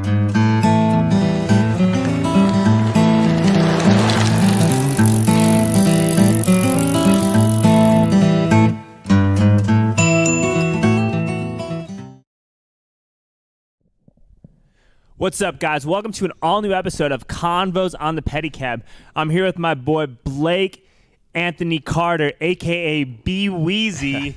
What's up, guys? Welcome to an all-new episode of Convos on the Pedicab. I'm here with my boy Blake Anthony Carter, a.k.a. B Weezy.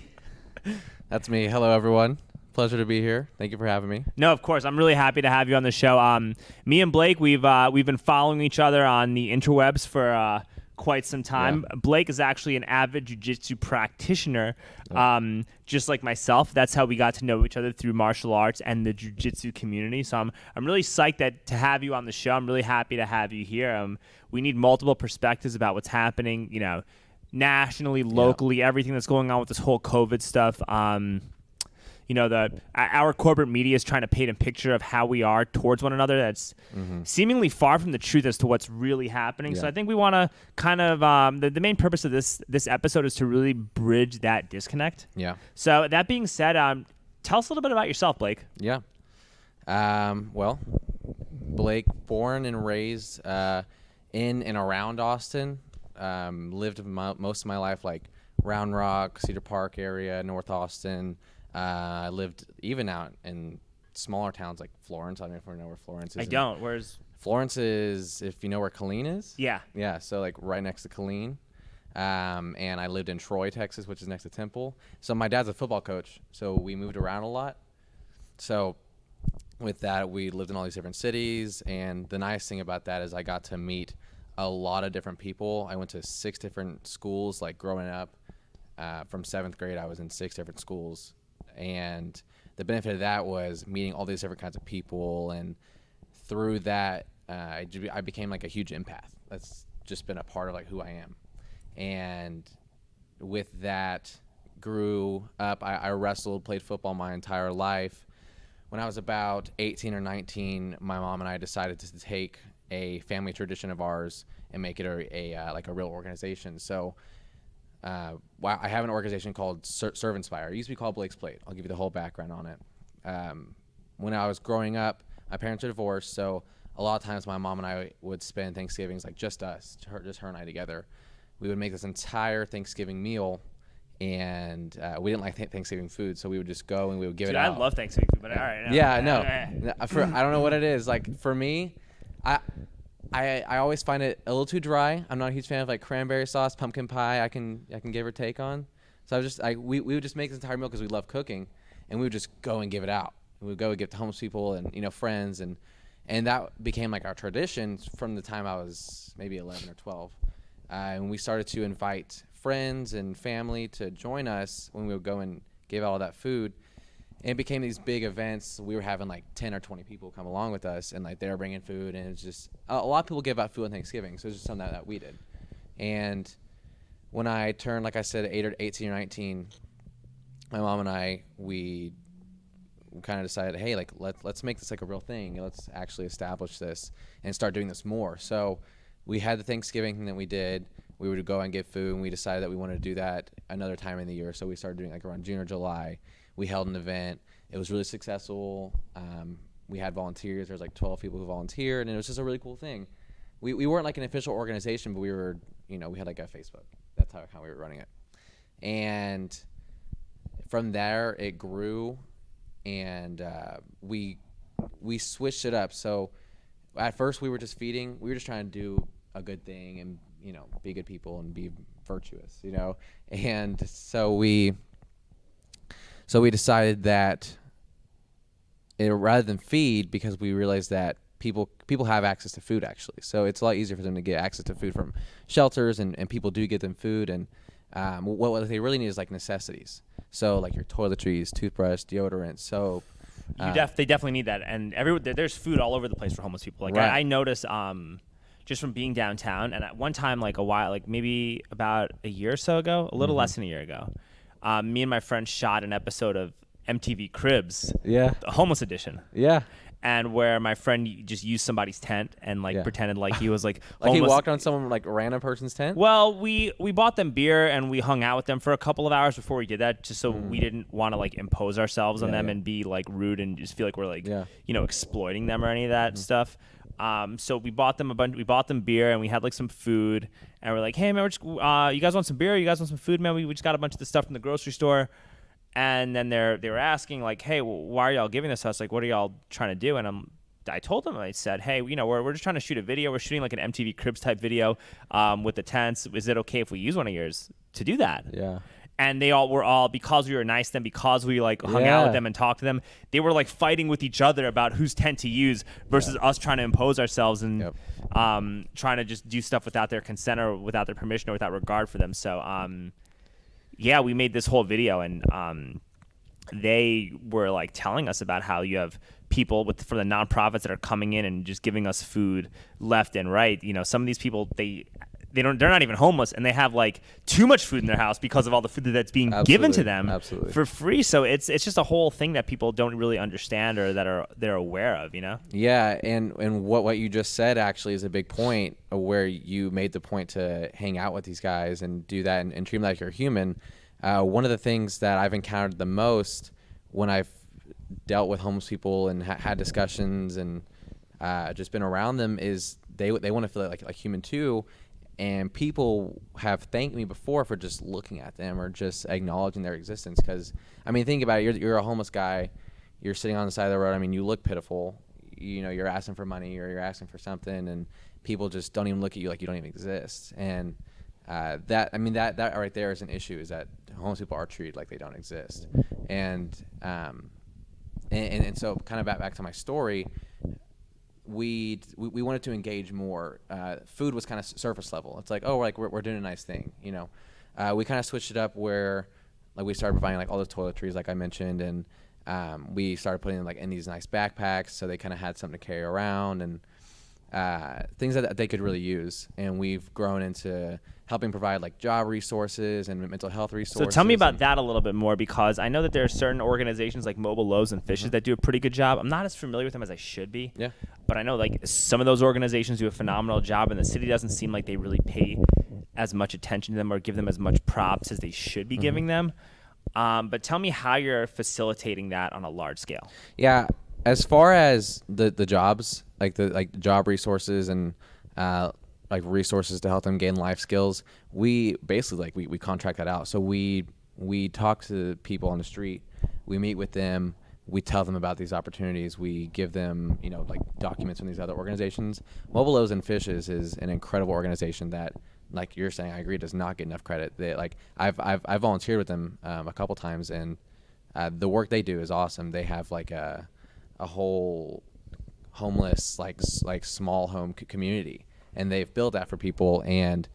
That's me. Hello, everyone. Pleasure to be here. Thank you for having me. No, of course. I'm really happy to have you on the show. Me and Blake, we've been following each other on the interwebs for quite some time. Yeah. Blake is actually an avid jiu-jitsu practitioner, just like myself. That's how we got to know each other, through martial arts and the jiu-jitsu community. So I'm really psyched to have you on the show. I'm really happy to have you here. We need multiple perspectives about what's happening, nationally, locally, everything that's going on with this whole COVID stuff. Our corporate media is trying to paint a picture of how we are towards one another that's seemingly far from the truth as to what's really happening. Yeah. So I think we want to kind of the main purpose of this episode is to really bridge that disconnect. Yeah. So that being said, tell us a little bit about yourself, Blake. Yeah. Well, Blake, born and raised in and around Austin. Lived most of my life like Round Rock, Cedar Park area, North Austin. I lived even out in smaller towns like Florence. I don't know if you know where Florence is. I don't. Where's Florence? Is, if you know where Killeen is? Yeah. Yeah, so like right next to Killeen. And I lived in Troy, Texas, which is next to Temple. So my dad's a football coach, so we moved around a lot. So with that, we lived in all these different cities, and the nice thing about that is I got to meet a lot of different people. I went to 6 different schools, like growing up. From 7th grade, I was in 6 different schools. And the benefit of that was meeting all these different kinds of people, and through that, I became like a huge empath. That's just been a part of like who I am. And with that, grew up. I wrestled, played football my entire life. When I was about 18 or 19, my mom and I decided to take a family tradition of ours and make it a real organization. So. I have an organization called Serve Inspire. It used to be called Blake's Plate. I'll give you the whole background on it. When I was growing up, my parents are divorced, so a lot of times my mom and I would spend Thanksgivings like just us, just her and I together. We would make this entire Thanksgiving meal, and we didn't like Thanksgiving food, so we would just go and we would give it out. I love Thanksgiving food, but all right. Yeah, no. I don't know what it is. Like for me, I always find it a little too dry. I'm not a huge fan of like cranberry sauce, pumpkin pie. I can give or take on. So I was just we would just make this entire meal because we love cooking, and we would just go and give it out. We would go and give it to homeless people and friends, and that became like our tradition from the time I was maybe 11 or 12. And we started to invite friends and family to join us when we would go and give out all that food. And it became these big events. We were having like 10 or 20 people come along with us, and like they were bringing food, and it's just a lot of people give out food on Thanksgiving, so it's just something that we did. And when I turned, like I said, 18 or 19, my mom and I, we kind of decided, hey, like let's make this like a real thing. Let's actually establish this and start doing this more. So we had the Thanksgiving thing that we did. We would go and get food, and we decided that we wanted to do that another time in the year. So we started doing like around June or July. We held an event. It was really successful. We had volunteers. There was like 12 people who volunteered, and it was just a really cool thing. We weren't like an official organization, but we were, we had like a Facebook. That's how we were running it. And from there, it grew, and we switched it up. So at first, we were just feeding. We were just trying to do a good thing and, be good people and be virtuous, And so we decided that rather than feed, because we realized that people have access to food, actually. So it's a lot easier for them to get access to food from shelters, and people do get them food. And what they really need is like necessities. So like your toiletries, toothbrush, deodorant, soap. They definitely need that. And there's food all over the place for homeless people. Like right. I notice just from being downtown, and at one time, like maybe about a year or so ago, a little less than a year ago, me and my friend shot an episode of MTV Cribs, the homeless edition. Yeah. and where my friend just used somebody's tent and like pretended like he was like Like he homeless. walked on someone like a random person's tent. Well, we bought them beer and we hung out with them for a couple of hours before we did that, just so we didn't want to like impose ourselves on them and be like rude and just feel like we're like exploiting them or any of that stuff. So we bought them we bought them beer and we had like some food and we're like, hey man, you guys want some beer? You guys want some food, man? We just got a bunch of this stuff from the grocery store. And then they were asking like, hey, well, why are y'all giving this to us? Like, what are y'all trying to do? And I told them, I said, hey, we're just trying to shoot a video. We're shooting like an MTV Cribs type video with the tents. Is it okay if we use one of yours to do that? Yeah. And they all were because we were nice to them, because we like hung out with them and talked to them, they were like fighting with each other about whose tent to use versus us trying to impose ourselves and trying to just do stuff without their consent or without their permission or without regard for them. So we made this whole video and they were like telling us about how you have people for the nonprofits that are coming in and just giving us food left and right. Some of these people, they're not even homeless and they have like too much food in their house because of all the food that's being given to them for free. So it's just a whole thing that people don't really understand or that they're aware of, Yeah, and what you just said actually is a big point where you made the point to hang out with these guys and do that and treat them like you're human. One of the things that I've encountered the most when I've dealt with homeless people and had discussions and just been around them is they want to feel like human too. And people have thanked me before for just looking at them or just acknowledging their existence. Because, I mean, think about it. You're a homeless guy. You're sitting on the side of the road. I mean, you look pitiful. You're asking for money or you're asking for something. And people just don't even look at you like you don't even exist. And that right there is an issue, is that homeless people are treated like they don't exist. And so kind of back to my story, we wanted to engage more. Food was kind of surface level. It's like, oh, we're doing a nice thing, We kind of switched it up where, like, we started providing like all the toiletries, like I mentioned, and we started putting them like in these nice backpacks, so they kind of had something to carry around and things that they could really use. And we've grown into helping provide like job resources and mental health resources. So tell me about that a little bit more, because I know that there are certain organizations like Mobile Loaves and Fishes that do a pretty good job. I'm not as familiar with them as I should be. Yeah. But I know like some of those organizations do a phenomenal job, and the city doesn't seem like they really pay as much attention to them or give them as much props as they should be giving them. But tell me how you're facilitating that on a large scale. Yeah. As far as the jobs, like job resources and like resources to help them gain life skills, we basically we contract that out. So we talk to people on the street, we meet with them, we tell them about these opportunities, we give them like documents from these other organizations. Mobile Loaves and Fishes is an incredible organization that, like you're saying, I agree, does not get enough credit. They, like I've volunteered with them a couple times, and the work they do is awesome. They have like a whole homeless like small home community, and they've built that for people, and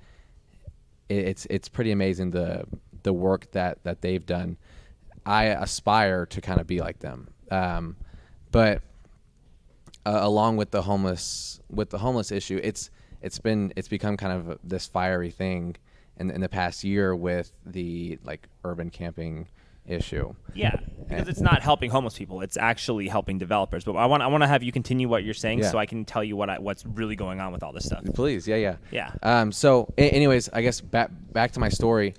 it's pretty amazing the work that they've done. I aspire to kind of be like them, but along with the homeless issue, it's become kind of this fiery thing in the past year with the like urban camping issue. Yeah, because it's not helping homeless people; it's actually helping developers. But I want to have you continue what you're saying, so I can tell you what's really going on with all this stuff. Please, yeah. So, anyways, I guess back to my story.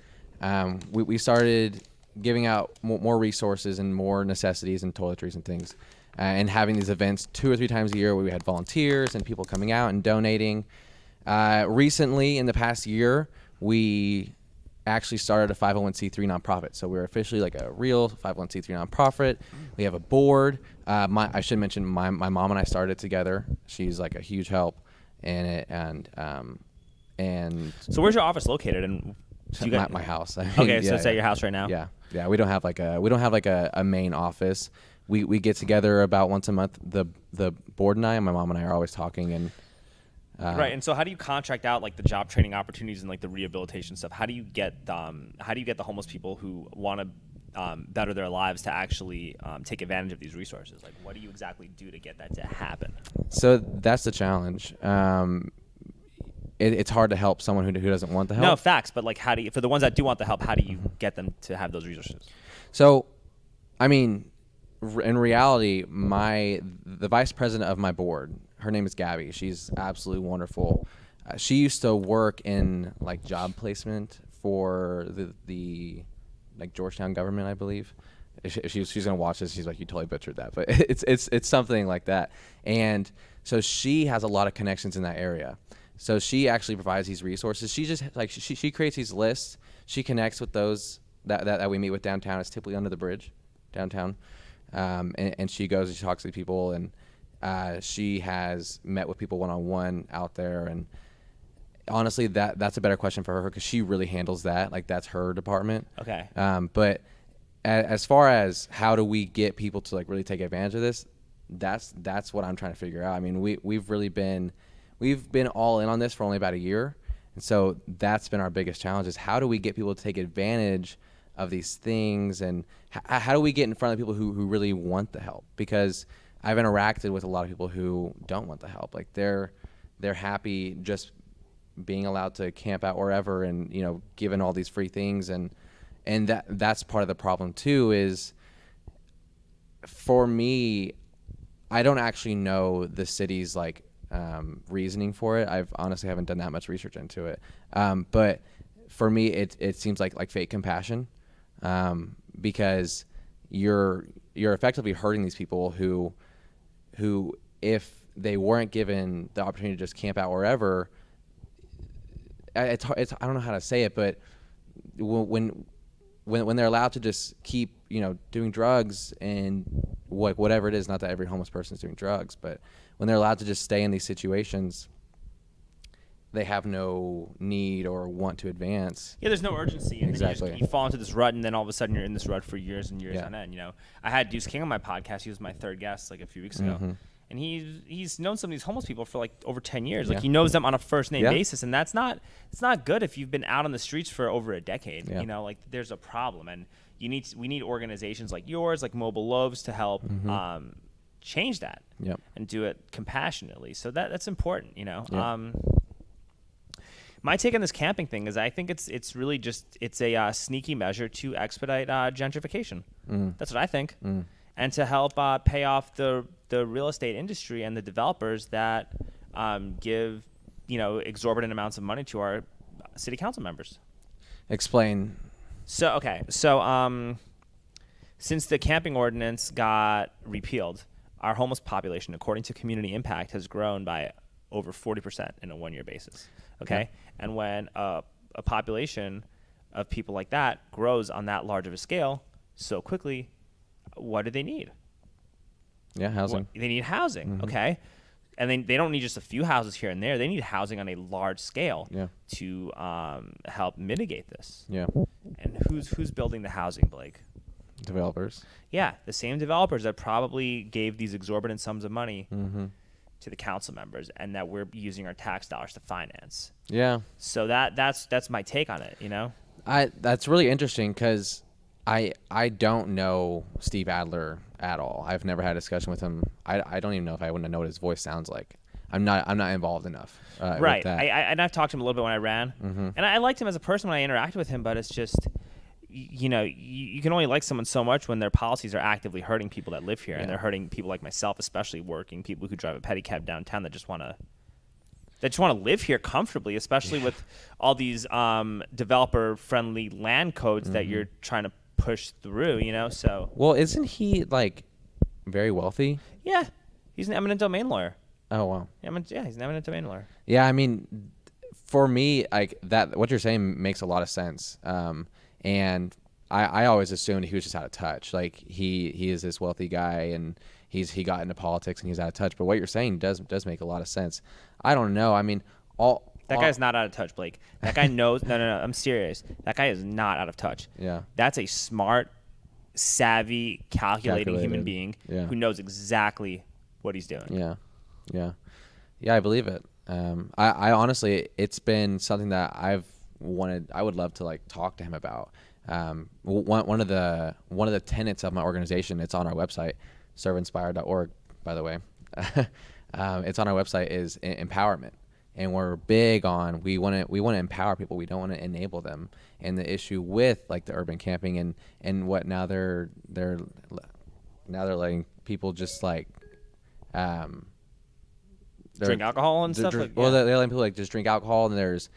We started giving out more resources and more necessities and toiletries and things, and having these events 2 or 3 times a year where we had volunteers and people coming out and donating. Recently, in the past year, we actually started a 501c3 nonprofit. So we're officially like a real 501c3 nonprofit. We have a board. I should mention my mom and I started together. She's like a huge help in it. And so where's your office located? And my house. I mean, okay, so it's at your house right now. Yeah. We don't have like a main office. We get together about once a month. The board and my mom and I are always talking and. Right, and so how do you contract out like the job training opportunities and like the rehabilitation stuff? How do you get the homeless people who want to better their lives to actually take advantage of these resources? Like, what do you exactly do to get that to happen? So that's the challenge. It's hard to help someone who doesn't want the help. No, facts, but like, how do you, for the ones that do want the help, how do you get them to have those resources? So, I mean, in reality, the vice president of my board, her name is Gabby. She's absolutely wonderful. She used to work in like job placement for the like Georgetown government, I believe. She's gonna watch this. She's like, you totally butchered that, but it's something like that. And so she has a lot of connections in that area. So she actually provides these resources. She just like she creates these lists. She connects with those that we meet with downtown. It's typically under the bridge downtown. And she goes and she talks to people, and she has met with people one-on-one out there. And honestly, that's a better question for her because she really handles that. Like, that's her department. Okay. But as far as how do we get people to like really take advantage of this, that's what I'm trying to figure out. I mean, we've been all in on this for only about a year. And so that's been our biggest challenge is how do we get people to take advantage of these things, and how do we get in front of people who really want the help? Because I've interacted with a lot of people who don't want the help. Like they're happy just being allowed to camp out wherever and, given all these free things. And that's part of the problem too, is for me, I don't actually know the city's like reasoning for it. I've honestly haven't done that much research into it. But for me, it seems like fake compassion. Because you're effectively hurting these people who if they weren't given the opportunity to just camp out wherever, I don't know how to say it, but when they're allowed to just keep doing drugs and whatever it is, not that every homeless person is doing drugs, but when they're allowed to just stay in these situations, they have no need or want to advance. Yeah, there's no urgency. And exactly. Then you fall into this rut, and then all of a sudden you're in this rut for years and years on end. I had Deuce King on my podcast. He was my third guest like a few weeks ago. And he's known some of these homeless people for like over 10 years. Like he knows them on a first name basis. And it's not good if you've been out on the streets for over a decade. Like there's a problem. And we need organizations like yours, like Mobile Loaves, to help change that and do it compassionately. So that's important, My take on this camping thing is I think it's really just a sneaky measure to expedite gentrification. That's what I think, and to help pay off the real estate industry and the developers that give exorbitant amounts of money to our city council members. Explain. So since the camping ordinance got repealed, our homeless population, according to Community Impact, has grown by over 40% in a one-year basis. Okay. And when a population of people like that grows on that large of a scale so quickly, what do they need? Yeah, housing. They need housing. Okay. And they don't need just a few houses here and there. They need housing on a large scale to help mitigate this. Yeah. And who's building the housing, Blake? Developers. Yeah, the same developers that probably gave these exorbitant sums of money to the council members, and that we're using our tax dollars to finance. Yeah. So that's my take on it. That's really interesting because I don't know Steve Adler at all. I've never had a discussion with him. I don't even know if I wouldn't know what his voice sounds like. I'm not involved enough. Right. With that. And I've talked to him a little bit when I ran, and I liked him as a person when I interacted with him. But it's just, you can only like someone so much when their policies are actively hurting people that live here, and they're hurting people like myself, especially working people who drive a pedicab downtown that just want to live here comfortably, especially with all these developer-friendly land codes that you're trying to push through. So. Well, isn't he like very wealthy? Yeah, he's an eminent domain lawyer. Oh wow. Yeah, he's an eminent domain lawyer. Yeah, I mean, for me, like that, what you're saying makes a lot of sense. And I always assumed he was just out of touch. Like he is this wealthy guy, and he got into politics and he's out of touch. But what you're saying does make a lot of sense. I don't know. I mean, that guy's not out of touch, Blake. That guy knows. No. I'm serious. That guy is not out of touch. Yeah. That's a smart, savvy, calculating human being who knows exactly what he's doing. Yeah. I believe it. I honestly, it's been something that I would love to like talk to him about. One of the tenets of my organization, it's on our website, servinspire.org, by the way. It's on our website, is empowerment. And we're big on, we want to empower people. We don't want to enable them. And the issue with like the urban camping and what now they're now they're letting people just like drink alcohol and stuff. Well, they're letting people like just drink alcohol, and there's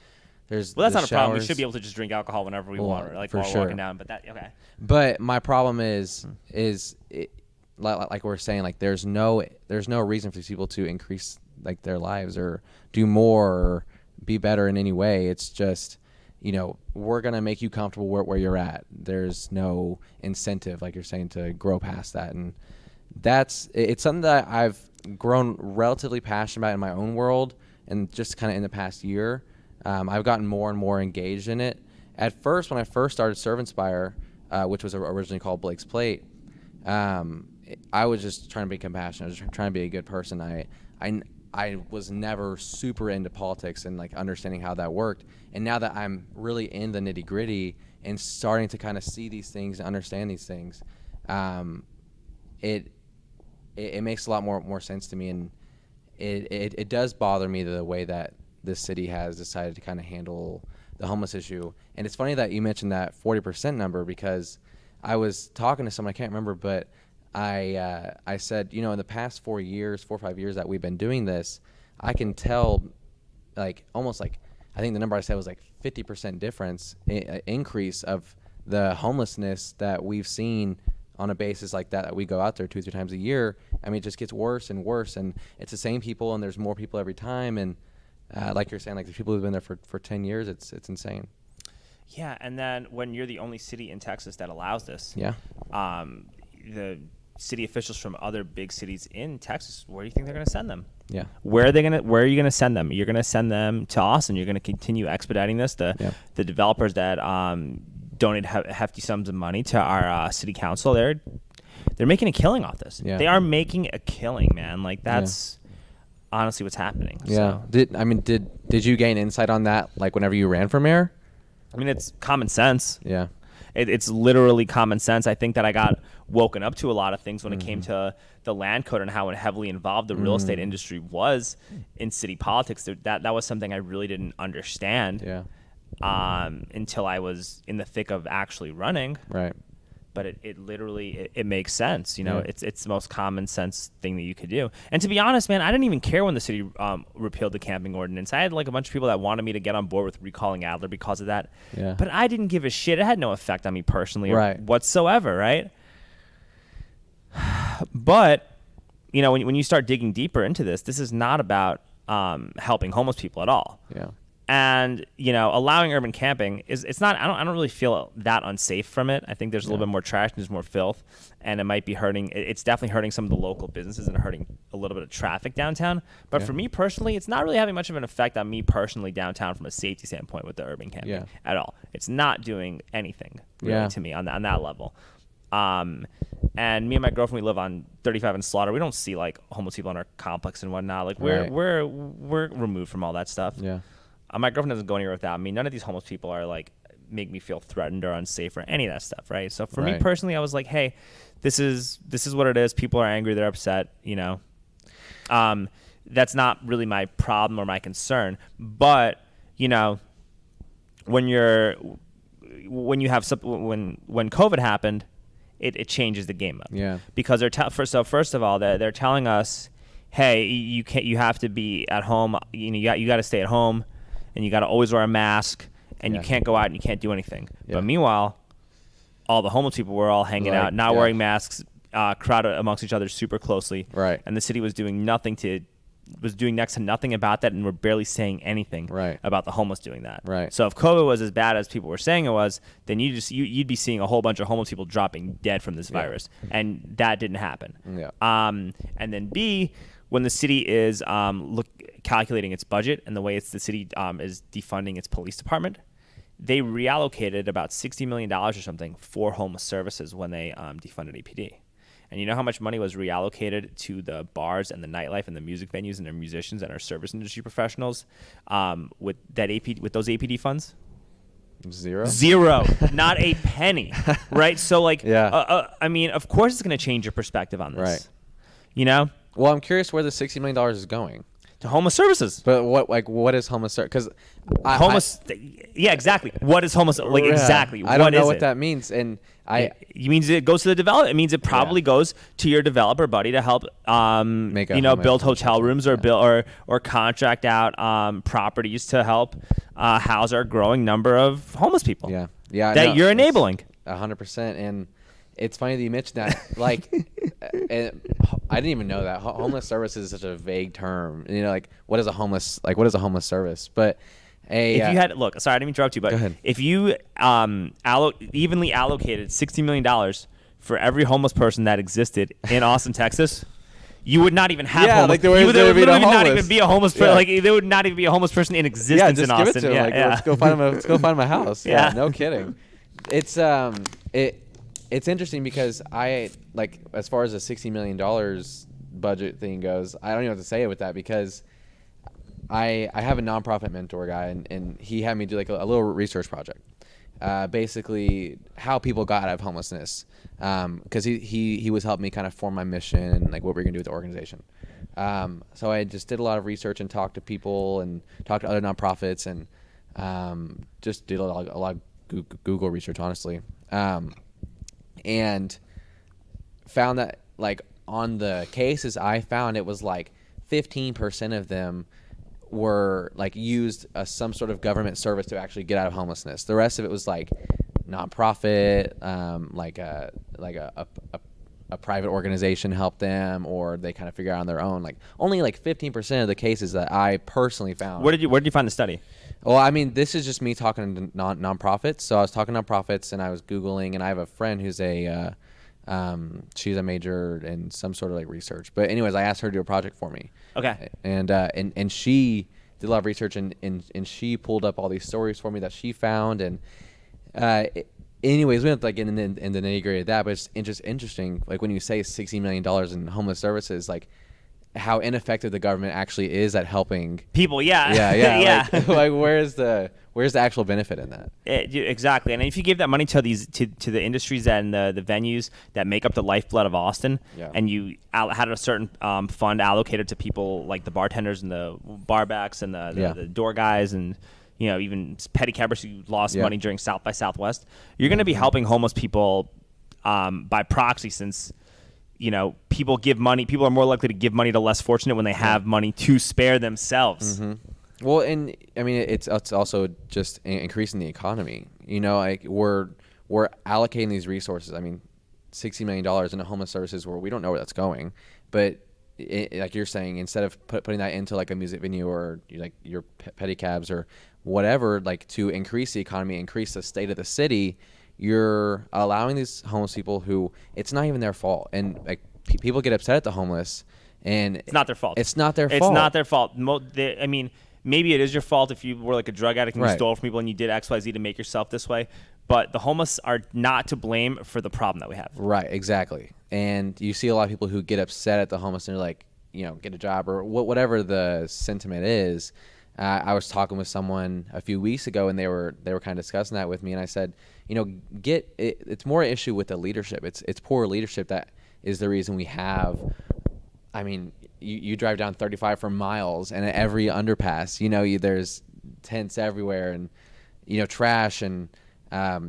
well, that's not a problem. We showers. should be able to just drink alcohol whenever we want, like for while sure. walking down. But that okay. But my problem is like we're saying, like there's no reason for these people to increase like their lives or do more or be better in any way. It's just, we're gonna make you comfortable where you're at. There's no incentive, like you're saying, to grow past that, and it's something that I've grown relatively passionate about in my own world, and just kind of in the past year, I've gotten more and more engaged in it. At first, when I first started Serve Inspire, which was originally called Blake's Plate, I was just trying to be compassionate. I was just trying to be a good person. I was never super into politics and like understanding how that worked. And now that I'm really in the nitty gritty and starting to kind of see these things and understand these things, it makes a lot more sense to me. And it does bother me the way that this city has decided to kind of handle the homeless issue. And it's funny that you mentioned that 40% number, because I was talking to someone, I can't remember, but I said, in the past 4 or 5 years that we've been doing this, I can tell, like almost like, I think the number I said was like 50% difference increase of the homelessness that we've seen on a basis like that we go out there 2 or 3 times a year. I mean, it just gets worse and worse, and it's the same people, and there's more people every time. And like you're saying, like the people who've been there for 10 years, it's insane. Yeah, and then when you're the only city in Texas that allows this, the city officials from other big cities in Texas, where do you think they're going to send them? Yeah. Where are you going to send them? You're going to send them to Austin. You're going to continue expediting this. The developers that donate hefty sums of money to our city council, they're making a killing off this. Yeah. They are making a killing, man. Like that's honestly what's happening. Yeah. So. Did you gain insight on that, like whenever you ran for mayor? I mean, it's common sense. Yeah. It's literally common sense. I think that I got woken up to a lot of things when it came to the land code and how heavily involved the real estate industry was in city politics. That was something I really didn't understand until I was in the thick of actually running. Right. But it literally makes sense. It's the most common sense thing that you could do. And to be honest, man, I didn't even care when the city repealed the camping ordinance. I had like a bunch of people that wanted me to get on board with recalling Adler because of that. Yeah. But I didn't give a shit. It had no effect on me personally whatsoever, right? But, when you start digging deeper into this is not about helping homeless people at all. Yeah. And, allowing urban camping it's not, I don't really feel that unsafe from it. I think there's a little bit more trash and there's more filth, and it might be it's definitely hurting some of the local businesses and hurting a little bit of traffic downtown. But for me personally, it's not really having much of an effect on me personally downtown from a safety standpoint with the urban camping at all. It's not doing anything really to me on that level. And me and my girlfriend, we live on 35 and Slaughter. We don't see like homeless people in our complex and whatnot. Like we're removed from all that stuff. Yeah. My girlfriend doesn't go anywhere without me. None of these homeless people are like make me feel threatened or unsafe or any of that stuff, right? So for me personally, I was like, hey, this is what it is. People are angry, they're upset, That's not really my problem or my concern. But when COVID happened, it changes the game up. Yeah. Because first of all, they're telling us, hey, you have to be at home. You got to stay at home. And you got to always wear a mask, and you can't go out and you can't do anything. Yeah. But meanwhile, all the homeless people were all hanging out, not wearing masks, crowded amongst each other super closely. Right. And the city was doing next to nothing about that, and we're barely saying anything about the homeless doing that. Right. So if COVID was as bad as people were saying it was, then you'd be seeing a whole bunch of homeless people dropping dead from this virus, and that didn't happen. Yeah. And then B, when the city is calculating its budget and the way the city is defunding its police department, they reallocated about $60 million or something for homeless services when they defunded APD. And you know how much money was reallocated to the bars and the nightlife and the music venues and their musicians and our service industry professionals with those APD funds? Zero. Not a penny. Right? So I mean, of course it's going to change your perspective on this. Right. Well, I'm curious where the $60 million is going. to homeless services. But what is homeless service? Because Yeah, exactly. What is homeless? Like exactly. I don't know what it? that means, and It means it goes to the developer. It means it probably goes to your developer buddy to help, build hotel rooms or build or contract out properties to help house our growing number of homeless people. Yeah. That you're enabling. 100%, and it's funny that you mentioned that. Like, I didn't even know that homeless services is such a vague term. You know, like what is a homeless service? But if you had sorry, I didn't interrupt you, but go ahead. If you evenly allocated $60 million for every homeless person that existed in Austin, Texas, you would not even have homeless. Like there would literally not even be a homeless person. Like there would not even be a homeless person in existence in Austin. Give it to him. Let's go find my house. Yeah, no kidding. It's it's interesting because I like, as far as the $60 million budget thing goes, I don't even know what to say with that, because I have a nonprofit mentor guy, and he had me do like a little research project, basically how people got out of homelessness, because he was helping me kind of form my mission and like what we're gonna do with the organization. So I just did a lot of research and talked to people and talked to other nonprofits, and just did a lot of Google research, honestly, and found that like on the cases I found, it was like 15% of them were like used some sort of government service to actually get out of homelessness. The rest of it was like nonprofit, like a private organization helped them, or they kind of figure out on their own. Like only like 15% of the cases that I personally found. Where did you find the study? Well, I mean, this is just me talking to nonprofits. So I was talking to nonprofits, and I was Googling, and I have a friend who's she's a major in some sort of like research. But anyways, I asked her to do a project for me. Okay. And she did a lot of research, and she pulled up all these stories for me that she found. And anyways, we don't have to like get in the nitty gritty of that, but it's just interesting. Like when you say $60 million in homeless services, like how ineffective the government actually is at helping people. Yeah. Yeah. Like where's the actual benefit in that? Exactly. And if you give that money to to the industries and the venues that make up the lifeblood of Austin, and you had a certain fund allocated to people like the bartenders and the barbacks and the door guys, and even pedicabbers who lost money during South by Southwest, you're going to be helping homeless people by proxy, since people give money. People are more likely to give money to less fortunate when they have money to spare themselves. Mm-hmm. Well, and I mean, it's also just increasing the economy. Like we're allocating these resources. I mean, $60 million into homeless services, where we don't know where that's going. But like you're saying, instead of putting that into like a music venue or like your pedicabs or whatever, like to increase the economy, increase the state of the city, you're allowing these homeless people who it's not even their fault. And like people get upset at the homeless, and it's not their fault. It's not their fault. It's not their fault. I mean, maybe it is your fault if you were like a drug addict and you stole from people and you did X, Y, Z to make yourself this way. But the homeless are not to blame for the problem that we have. Right, exactly. And you see a lot of people who get upset at the homeless, and they're like, get a job or whatever the sentiment is. I was talking with someone a few weeks ago, and they were kind of discussing that with me, and I said, it's more an issue with the leadership. It's poor leadership that is the reason we have. I mean, you drive down 35 for miles, and at every underpass, there's tents everywhere, and trash, and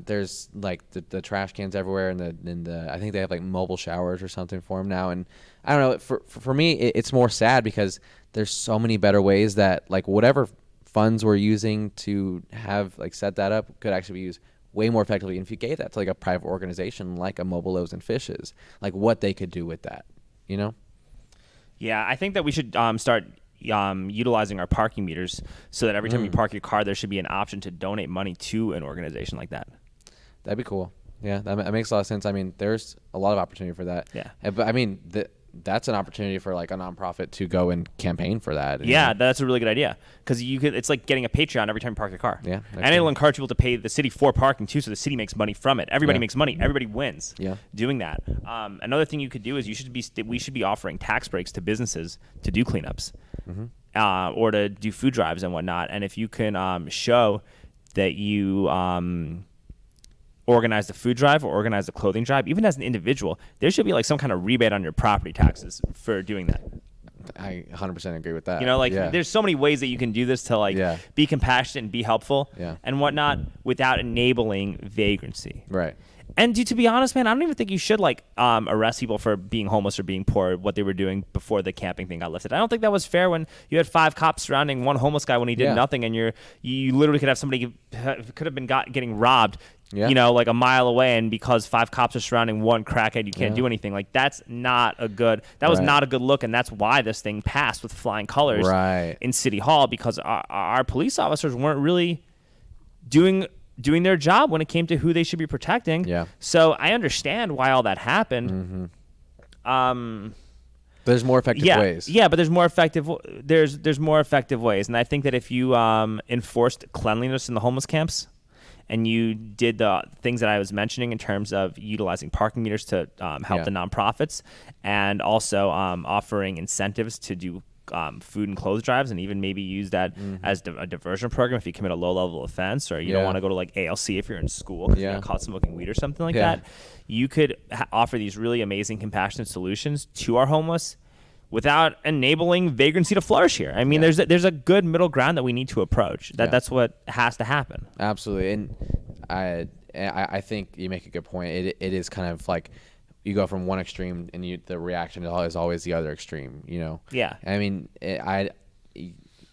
there's like the trash cans everywhere, and the I think they have like mobile showers or something for them now. And I don't know, for me it's more sad because there's so many better ways that like whatever funds we're using to have like set that up could actually be used way more effectively. And if you gave that to like a private organization like a Mobile Loaves and Fishes, like what they could do with that, Yeah, I think that we should start utilizing our parking meters so that every time you park your car, there should be an option to donate money to an organization like that. That'd be cool. Yeah, that makes a lot of sense. I mean, there's a lot of opportunity for that. Yeah. But I mean, that's an opportunity for like a nonprofit to go and campaign for that. Yeah, that's a really good idea, because it's like getting a Patreon every time you park your car. Yeah. And it'll encourage people to pay the city for parking too, so the city makes money from it. Everybody makes money. Everybody wins. Yeah. Doing that. Another thing you could do is we should be offering tax breaks to businesses to do cleanups, or to do food drives and whatnot. And if you can show that you organize the food drive or organize the clothing drive, even as an individual, there should be like some kind of rebate on your property taxes for doing that. I 100% agree with that. You know, like there's so many ways that you can do this to like be compassionate and be helpful and whatnot without enabling vagrancy. Right. And to be honest, man, I don't even think you should like arrest people for being homeless or being poor, what they were doing before the camping thing got lifted. I don't think that was fair when you had 5 cops surrounding one homeless guy when he did nothing, and you literally could have somebody could have been getting robbed, you know, like a mile away, and because 5 cops are surrounding one crackhead, you can't do anything. Like that was not a good look, and that's why this thing passed with flying colors in City Hall, because our police officers weren't really doing their job when it came to who they should be protecting. Yeah. So I understand why all that happened. There's more effective ways. Yeah, but there's more effective ways, and I think that if you enforced cleanliness in the homeless camps, and you did the things that I was mentioning in terms of utilizing parking meters to help the nonprofits, and also offering incentives to do food and clothes drives, and even maybe use that as a diversion program if you commit a low-level offense, or you don't want to go to like ALC if you're in school because you got caught smoking weed or something like that. You could offer these really amazing compassionate solutions to our homeless without enabling vagrancy to flourish here. I mean, there's a good middle ground that we need to approach. That's what has to happen. Absolutely. And I think you make a good point. It is kind of like you go from one extreme and the reaction is always the other extreme, you know? Yeah. I mean, I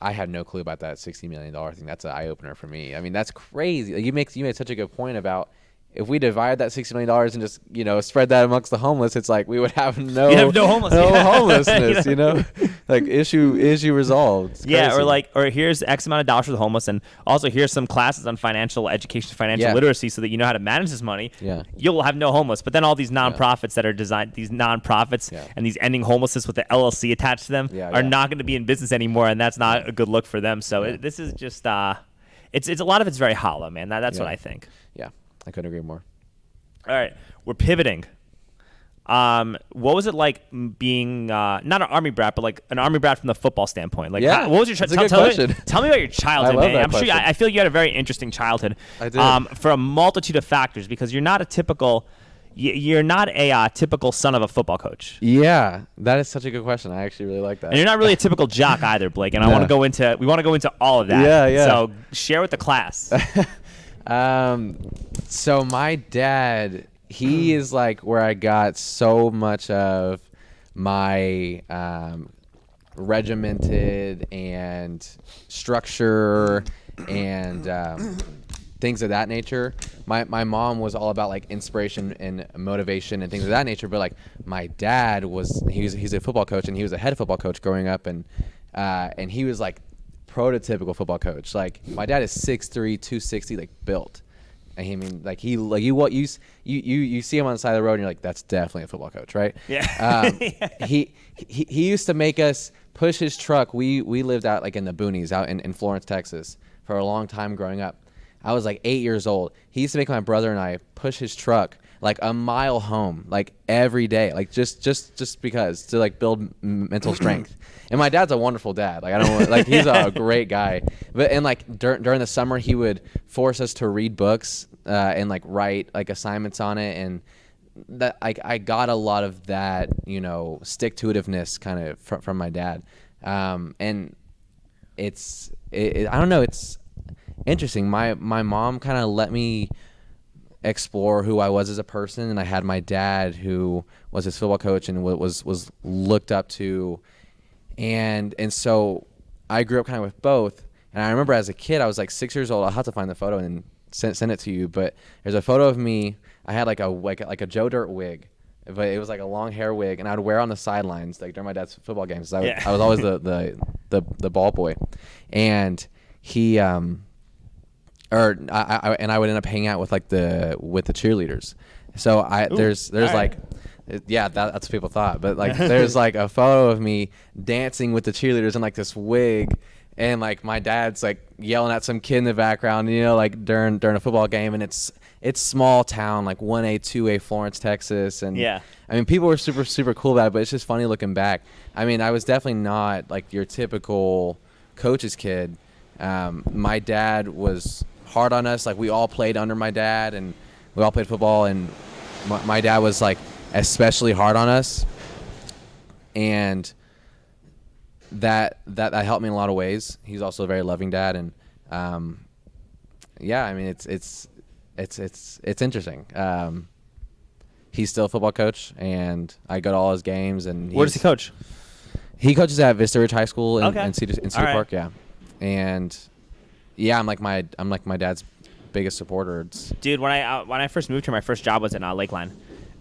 had no clue about that $60 million thing. That's an eye-opener for me. I mean, that's crazy. Like, you made such a good point about if we divide that $60 million and just, you know, spread that amongst the homeless, it's like we would have no homelessness, you know? Like issue resolved. Yeah, or here's X amount of dollars for the homeless, and also here's some classes on financial education, financial literacy, so that you know how to manage this money. Yeah. You'll have no homeless. But then all these nonprofits that are designed, these nonprofits and these ending homelessness with the LLC attached to them are not going to be in business anymore, and that's not a good look for them. So this is just it's a lot of it's very hollow, man. That's what I think. Yeah. I couldn't agree more. All right, we're pivoting. What was it like being not an Army brat, but like an Army brat from the football standpoint? Like, what was your childhood? Tell me about your childhood, man. I feel you had a very interesting childhood. I did. For a multitude of factors, because you're not a typical son of a football coach. Yeah, that is such a good question. I actually really like that. And you're not really a typical jock either, Blake. And we want to go into all of that. Yeah. So share with the class. So my dad, he is like where I got so much of my regimented and structure and things of that nature. My mom was all about like inspiration and motivation and things of that nature, but like my dad he's a football coach, and he was a head football coach growing up, and he was like prototypical football coach. Like my dad is 6'3", 260, like built. And I mean, like you see him on the side of the road and you're like, that's definitely a football coach, right? Yeah. He used to make us push his truck. We lived out like in the boonies out in Florence, Texas for a long time growing up. I was like 8 years old. He used to make my brother and I push his truck like a mile home, like every day, like just because to like build mental strength. And my dad's a wonderful dad. Like I don't want, like he's a great guy. But and like during the summer, he would force us to read books and like write like assignments on it, and that I got a lot of that, you know, stick-to-itiveness kind of from my dad. And I don't know, it's interesting. My mom kind of let me explore who I was as a person, and I had my dad who was his football coach and was looked up to, and so I grew up kind of with both. And I remember as a kid, I was like 6 years old. I'll have to find the photo and send it to you, but there's a photo of me. I had like a Joe Dirt wig, but it was like a long hair wig, and I'd wear on the sidelines like during my dad's football games. I was always the ball boy, and he I would end up hanging out with like the cheerleaders. So there's like, yeah, that's what people thought, but like there's like a photo of me dancing with the cheerleaders in like this wig, and like my dad's like yelling at some kid in the background, you know, like during a football game, and it's small town, like 1A, 2A Florence, Texas, and I mean people were super super cool about it, but it's just funny looking back. I mean, I was definitely not like your typical coach's kid. My dad was hard on us. Like we all played under my dad, and we all played football, and my dad was like especially hard on us. And that helped me in a lot of ways. He's also a very loving dad, and yeah, I mean it's interesting. He's still a football coach, and I go to all his games. And where does he coach? He coaches at Vista Ridge High School in, Okay. in Cedar All right. Park. Yeah, and yeah, I'm like my dad's biggest supporter. Dude, when I first moved here, my first job was in Lakeline,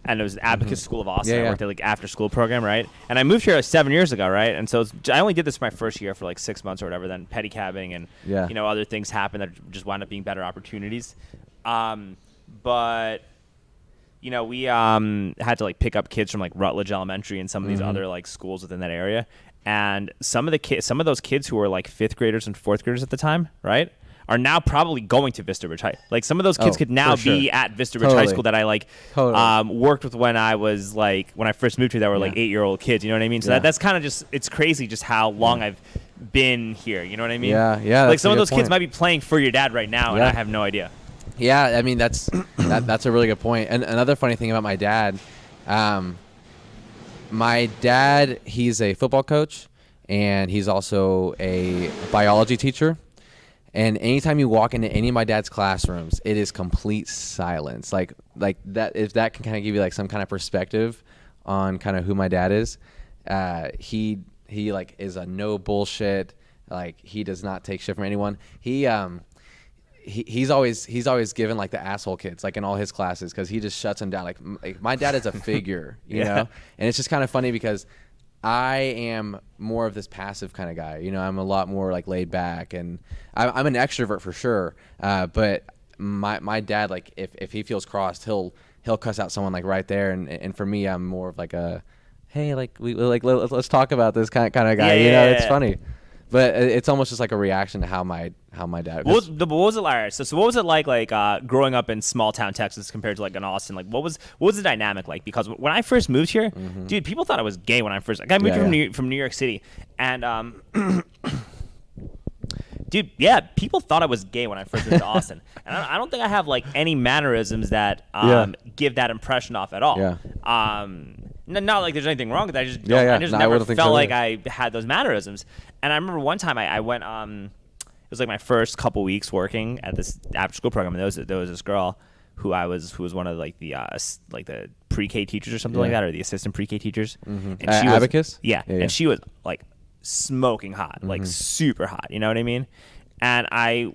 and it was Abacus School of Austin. Yeah, I worked at like after school program, right? And I moved here like 7 years ago, right? And so I only did this my first year for like 6 months or whatever. Then pedicabbing and Yeah. you know other things happened that just wound up being better opportunities. But you know we had to like pick up kids from like Rutledge Elementary and some of these other like schools within that area. And some of those kids who were like 5th graders and 4th graders at the time, right, are now probably going to Vista Ridge High. Like some of those kids could now be at Vista Ridge High School that I like worked with when I was like when I first moved here. That were like 8-year-old kids. You know what I mean? So that's kind of just it's crazy just how long I've been here. You know what I mean? Yeah. Like some of those kids might be playing for your dad right now, and I have no idea. Yeah, I mean that's that's a really good point. And another funny thing about my dad, he's a football coach, and he's also a biology teacher. And anytime you walk into any of my dad's classrooms, it is complete silence. Like that, if that can kind of give you like some kind of perspective on kind of who my dad is. He like is a no bullshit. Like he does not take shit from anyone. He's always given like the asshole kids like in all his classes because he just shuts them down. Like my dad is a figure, you know. And it's just kind of funny because I am more of this passive kind of guy. You know, I'm a lot more like laid back, and I'm an extrovert for sure. But my dad, like if he feels crossed, he'll cuss out someone like right there. And for me, I'm more of like a, hey, like let's talk about this kind of guy. It's funny. But it's almost just like a reaction to how my dad. What was it like? So what was it like growing up in small town Texas compared to like in Austin? Like what was the dynamic like? Because when I first moved here, dude, people thought I was gay when I first. Like, I moved here from New York City, and dude, yeah, people thought I was gay when I first moved to Austin, and I don't think I have like any mannerisms that give that impression off at all. Yeah. Not like there's anything wrong with that. I just don't, I just never felt like I had those mannerisms. And I remember one time I went it was like my first couple weeks working at this after school program, and there was this girl who was one of like the pre-K teachers or something like that, or the assistant pre-K teachers. And she was, Abacus? Yeah, and she was like smoking hot, like super hot. You know what I mean? And I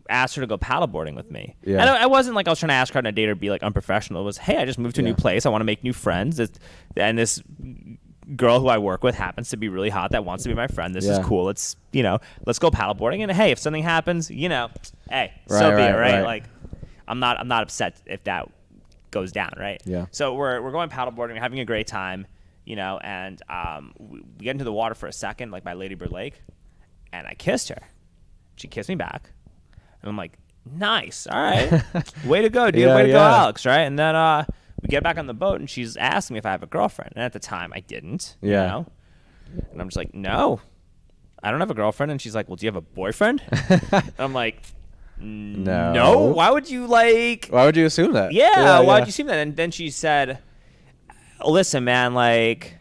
asked her to go paddleboarding with me. Yeah. And I wasn't like I was trying to ask her on a date or be like unprofessional. It was, hey, I just moved to a new place. I want to make new friends. And this girl who I work with happens to be really hot that wants to be my friend. This is cool. Let's go paddleboarding. And hey, if something happens, hey, so be it, right? Like I'm not upset if that goes down, right? Yeah. So we're going paddleboarding, we're having a great time, and we get into the water for a second, like by Lady Bird Lake, and I kissed her. She kissed me back. And I'm like, nice. All right. Way to go, dude. Way to go, Alex. Right. And then we get back on the boat, and she's asking me if I have a girlfriend. And at the time, I didn't. Yeah. You know? And I'm just like, no, I don't have a girlfriend. And she's like, well, do you have a boyfriend? And I'm like, no. Why would you assume that? Yeah. Why would you assume that? And then she said, listen, man, like,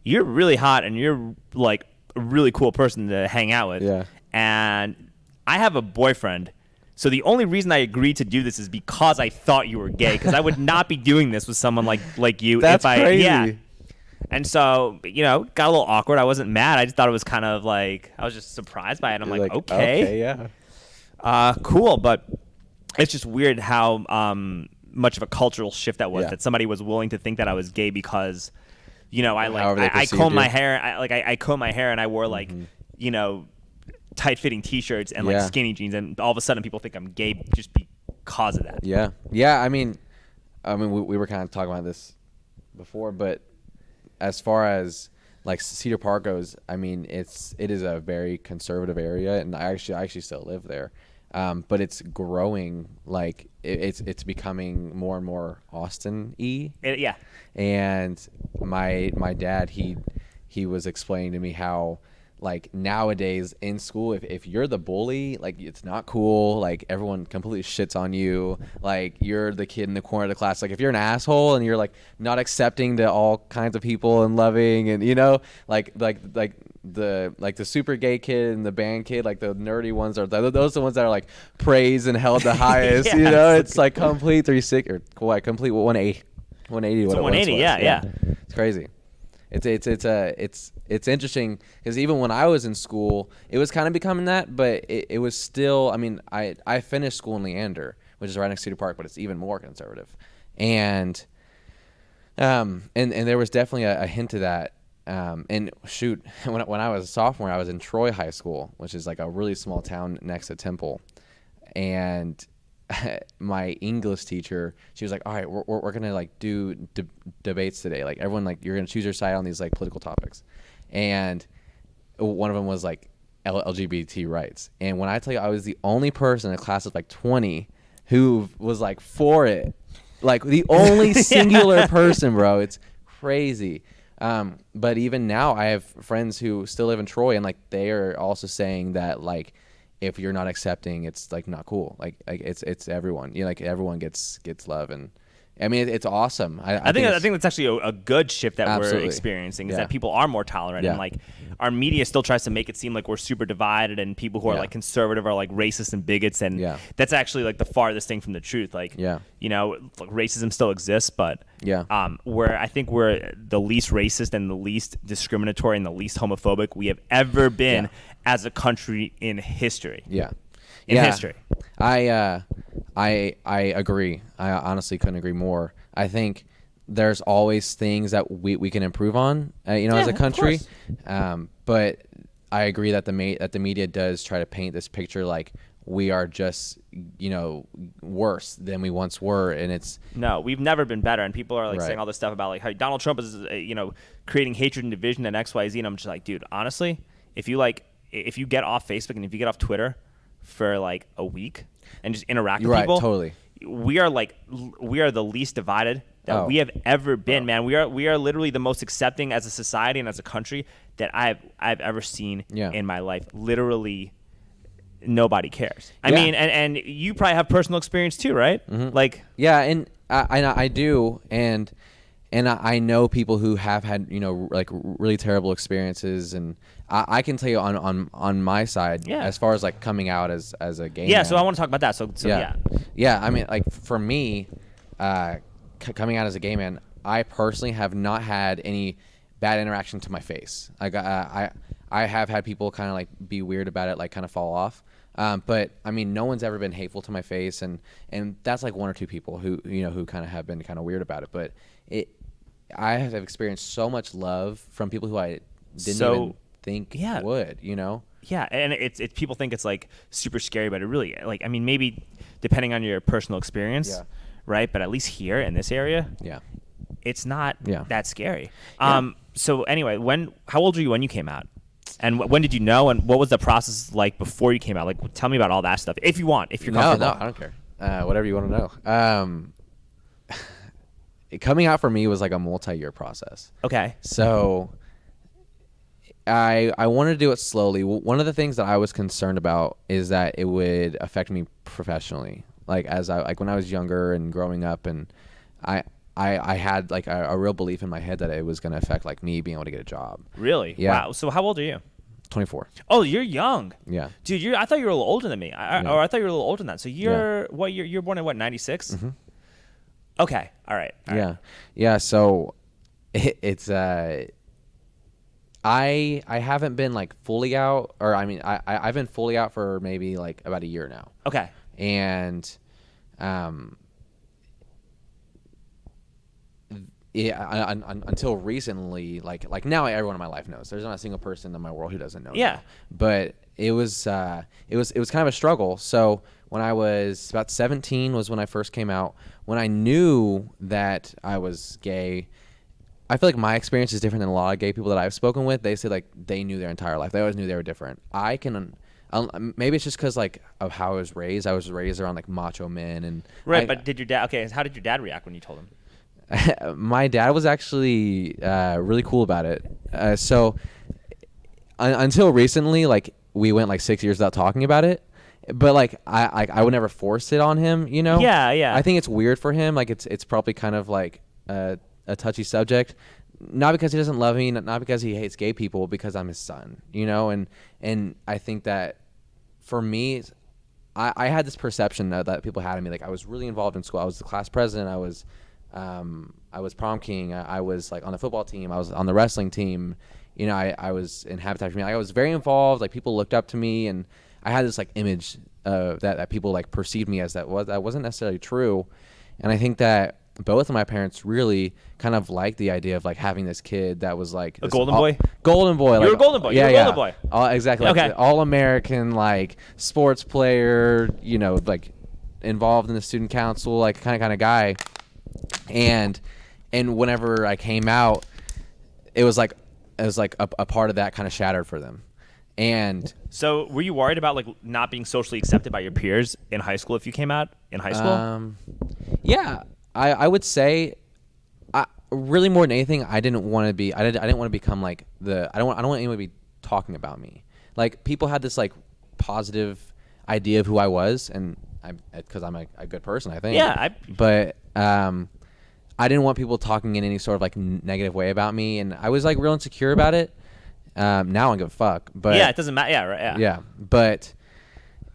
you're really hot, and you're like a really cool person to hang out with. Yeah. And I have a boyfriend. So the only reason I agreed to do this is because I thought you were gay, because I would not be doing this with someone like you. That's crazy. Yeah. And so, got a little awkward. I wasn't mad. I just thought it was kind of like, I was just surprised by it. I'm like, okay. Yeah. Cool. But it's just weird how much of a cultural shift that was, that somebody was willing to think that I was gay because, I comb my hair. I comb my hair, and I wore like, tight-fitting T-shirts and like skinny jeans, and all of a sudden people think I'm gay just because of that. Yeah. I mean, we were kind of talking about this before, but as far as like Cedar Park goes, I mean, it is a very conservative area, and I actually still live there, but it's growing. Like it's becoming more and more Austin-y. Yeah. And my dad, he was explaining to me how like nowadays in school, if you're the bully, like it's not cool. Like everyone completely shits on you. Like you're the kid in the corner of the class. Like if you're an asshole and you're like not accepting to all kinds of people and loving and like the super gay kid and the band kid, like the nerdy ones those are the ones that are like praised and held the highest. Yeah, It's like complete 360 or complete 180. 180. It's 180. Yeah. It's crazy. It's interesting because even when I was in school, it was kind of becoming that, but it was still. I mean, I finished school in Leander, which is right next to Cedar Park, but it's even more conservative, and there was definitely a hint of that. And shoot, when I was a sophomore, I was in Troy High School, which is like a really small town next to Temple, and my English teacher, she was like, all right, we're gonna like do debates today, like everyone, like you're gonna choose your side on these like political topics, and one of them was like LGBT rights. And when I tell you, I was the only person in a class of like 20 who was like for it, like the only singular person, bro. It's crazy. But even now I have friends who still live in Troy, and like they are also saying that like if you're not accepting, it's like not cool. Like it's everyone. Like everyone gets love, and I mean it's awesome. I think that's actually a good shift that Absolutely. we're experiencing is that people are more tolerant, and like our media still tries to make it seem like we're super divided, and people who are like conservative are like racist and bigots, and that's actually like the farthest thing from the truth. Like like, racism still exists, but where I think we're the least racist and the least discriminatory and the least homophobic we have ever been as a country in history. In history. I agree. I honestly couldn't agree more. I think there's always things that we can improve on, as a country. But I agree that the media does try to paint this picture like we are just, worse than we once were, and it's no, we've never been better. And people are like saying all this stuff about like how Donald Trump is, creating hatred and division and X, Y, Z. And I'm just like, dude, honestly, if you get off Facebook and if you get off Twitter for like a week and just interact with people, totally. We are the least divided that we have ever been, man. We are literally the most accepting as a society and as a country that I've ever seen in my life. Literally, nobody cares. I mean, and you probably have personal experience too, right? Mm-hmm. Like, and I do, and I know people who have had like really terrible experiences, and I can tell you on my side, as far as like coming out as a gay man. So I want to talk about that. So I mean, like for me, coming out as a gay man, I personally have not had any bad interaction to my face. Like I have had people kind of like be weird about it, like kind of fall off. But I mean, no one's ever been hateful to my face, and that's like one or two people who who kind of have been kind of weird about it. But I have experienced so much love from people who I didn't even think would, Yeah, and it's people think it's like super scary, but it really, like, I mean, maybe depending on your personal experience, right? But at least here in this area, it's not that scary. So anyway, how old were you when you came out? And when did you know, and what was the process like before you came out? Like, tell me about all that stuff, if you want, if you're comfortable. No, I don't care. Whatever you want to know. Coming out for me was like a multi-year process. Okay. So I wanted to do it slowly. One of the things that I was concerned about is that it would affect me professionally. Like when I was younger and growing up, and I had like a real belief in my head that it was going to affect like me being able to get a job. Really? Yeah. Wow. So how old are you? 24. Oh, you're young. Yeah. Dude, I thought you were a little older than me. Or I thought you were a little older than that. So you're what? You're born in what? 96. Mm-hmm. Okay. All right. Yeah. So it's I haven't been like fully out, or I mean I've been fully out for maybe like about a year now. Okay. And until recently, like now everyone in my life knows. There's not a single person in my world who doesn't know. Yeah. Now. But it was kind of a struggle. So when I was about 17 was when I first came out. When I knew that I was gay, I feel like my experience is different than a lot of gay people that I've spoken with. They say like they knew their entire life. They always knew they were different. I can. Maybe it's just because like of how I was raised. I was raised around like macho men and. Right, but did your dad? Okay, how did your dad react when you told him? My dad was actually really cool about it. So until recently, like we went like 6 years without talking about it. But like I would never force it on him, you know. Yeah, yeah. I think it's weird for him. Like it's probably kind of like a touchy subject, not because he doesn't love me, not because he hates gay people, because I'm his son, you know. And I think that for me, I had this perception that people had of me. Like I was really involved in school. I was the class president. I was prom king. I was like on the football team. I was on the wrestling team. You know, I was in Habitat for Humanity. Like, I was very involved. Like people looked up to me, and I had this like image that people like perceived me as that wasn't necessarily true. And I think that both of my parents really kind of liked the idea of like having this kid that was like a golden boy. Golden boy. You were a golden boy. Yeah, you were a golden boy. Exactly. Okay. Like all American, like sports player. You know, like involved in the student council, like kind of guy. And whenever I came out, it was like a part of that kind of shattered for them. And so were you worried about like not being socially accepted by your peers in high school if you came out in high school? Yeah, I would say, really more than anything, I didn't want to be. I didn't want to become like I don't want anyone to be talking about me. Like people had this like positive idea of who I was, and because I'm a good person, I think. Yeah. But I didn't want people talking in any sort of like negative way about me, and I was like real insecure about it. Now I don't give a fuck. But yeah, it doesn't matter. Yeah, right. Yeah. Yeah, but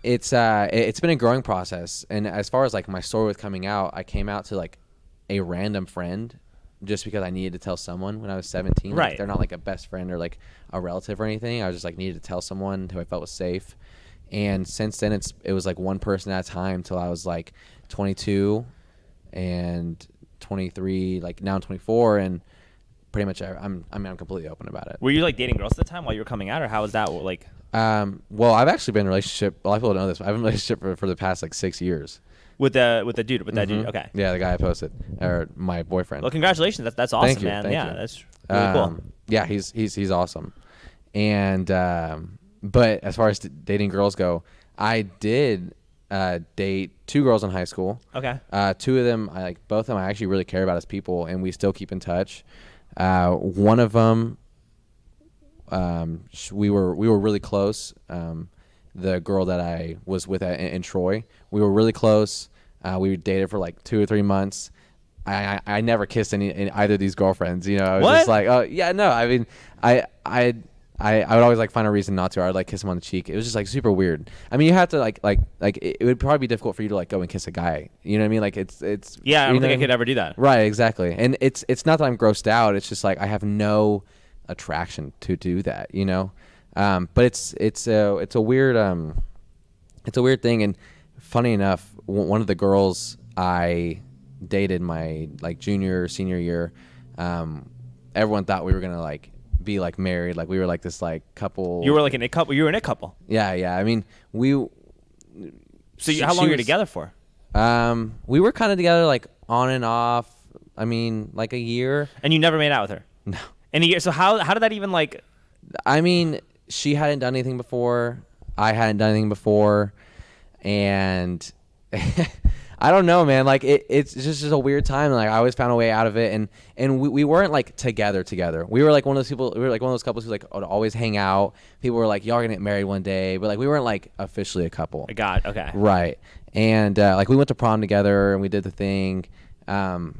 it's been a growing process. And as far as like my story with coming out, I came out to like a random friend just because I needed to tell someone when I was 17. Right. Like, they're not like a best friend or like a relative or anything. I was just like needed to tell someone who I felt was safe. And since then, it was like one person at a time till I was like 22 and 23. Like now I'm 24, and pretty much I'm completely open about it. Were you like dating girls at the time while you were coming out, or how was that like? Well, I've actually been in a relationship. A lot of people don't know this. I've been in a relationship for the past like 6 years. With that dude. Okay. Yeah, the guy I posted, or my boyfriend. Well, congratulations. That's awesome, Thank you, man. thank Yeah, you. that's really cool. Yeah, he's awesome. And but as far as dating girls go, I did date 2 girls in high school. Okay. 2 of them, both of them, I actually really care about as people, and we still keep in touch. One of them, we were really close. The girl that I was with in Troy, we were really close. We dated for like 2 or 3 months. I never kissed any either of these girlfriends. You know, I was just like, oh yeah, no. I mean, I would always like find a reason not to. Or I'd like kiss him on the cheek. It was just like super weird. I mean, you have to like it would probably be difficult for you to like go and kiss a guy. You know what I mean? Like it's yeah. I don't think I mean? could ever do that. Right, exactly. And it's not that I'm grossed out. It's just like I have no attraction to do that. You know, but it's a weird thing. And funny enough, one of the girls I dated my like senior year, everyone thought we were gonna like be like married, like we were like this like couple. You were like in a couple. You were in a couple. Yeah. I mean, So how long were you together for? We were kind of together like on and off. I mean, like a year. And you never made out with her? No. In a year. So how did that even like? I mean, she hadn't done anything before. I hadn't done anything before, and I don't know, man. Like it's just a weird time. Like I always found a way out of it, and we weren't like together. We were like one of those people. We were like one of those couples who like would always hang out. People were like, y'all are gonna get married one day, but like we weren't like officially a couple. God, okay. Right, and like we went to prom together and we did the thing, and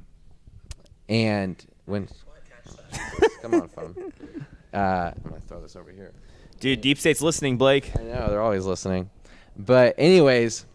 when come on phone, I'm gonna throw this over here. Dude, Deep State's listening, Blake. I know they're always listening, but anyways,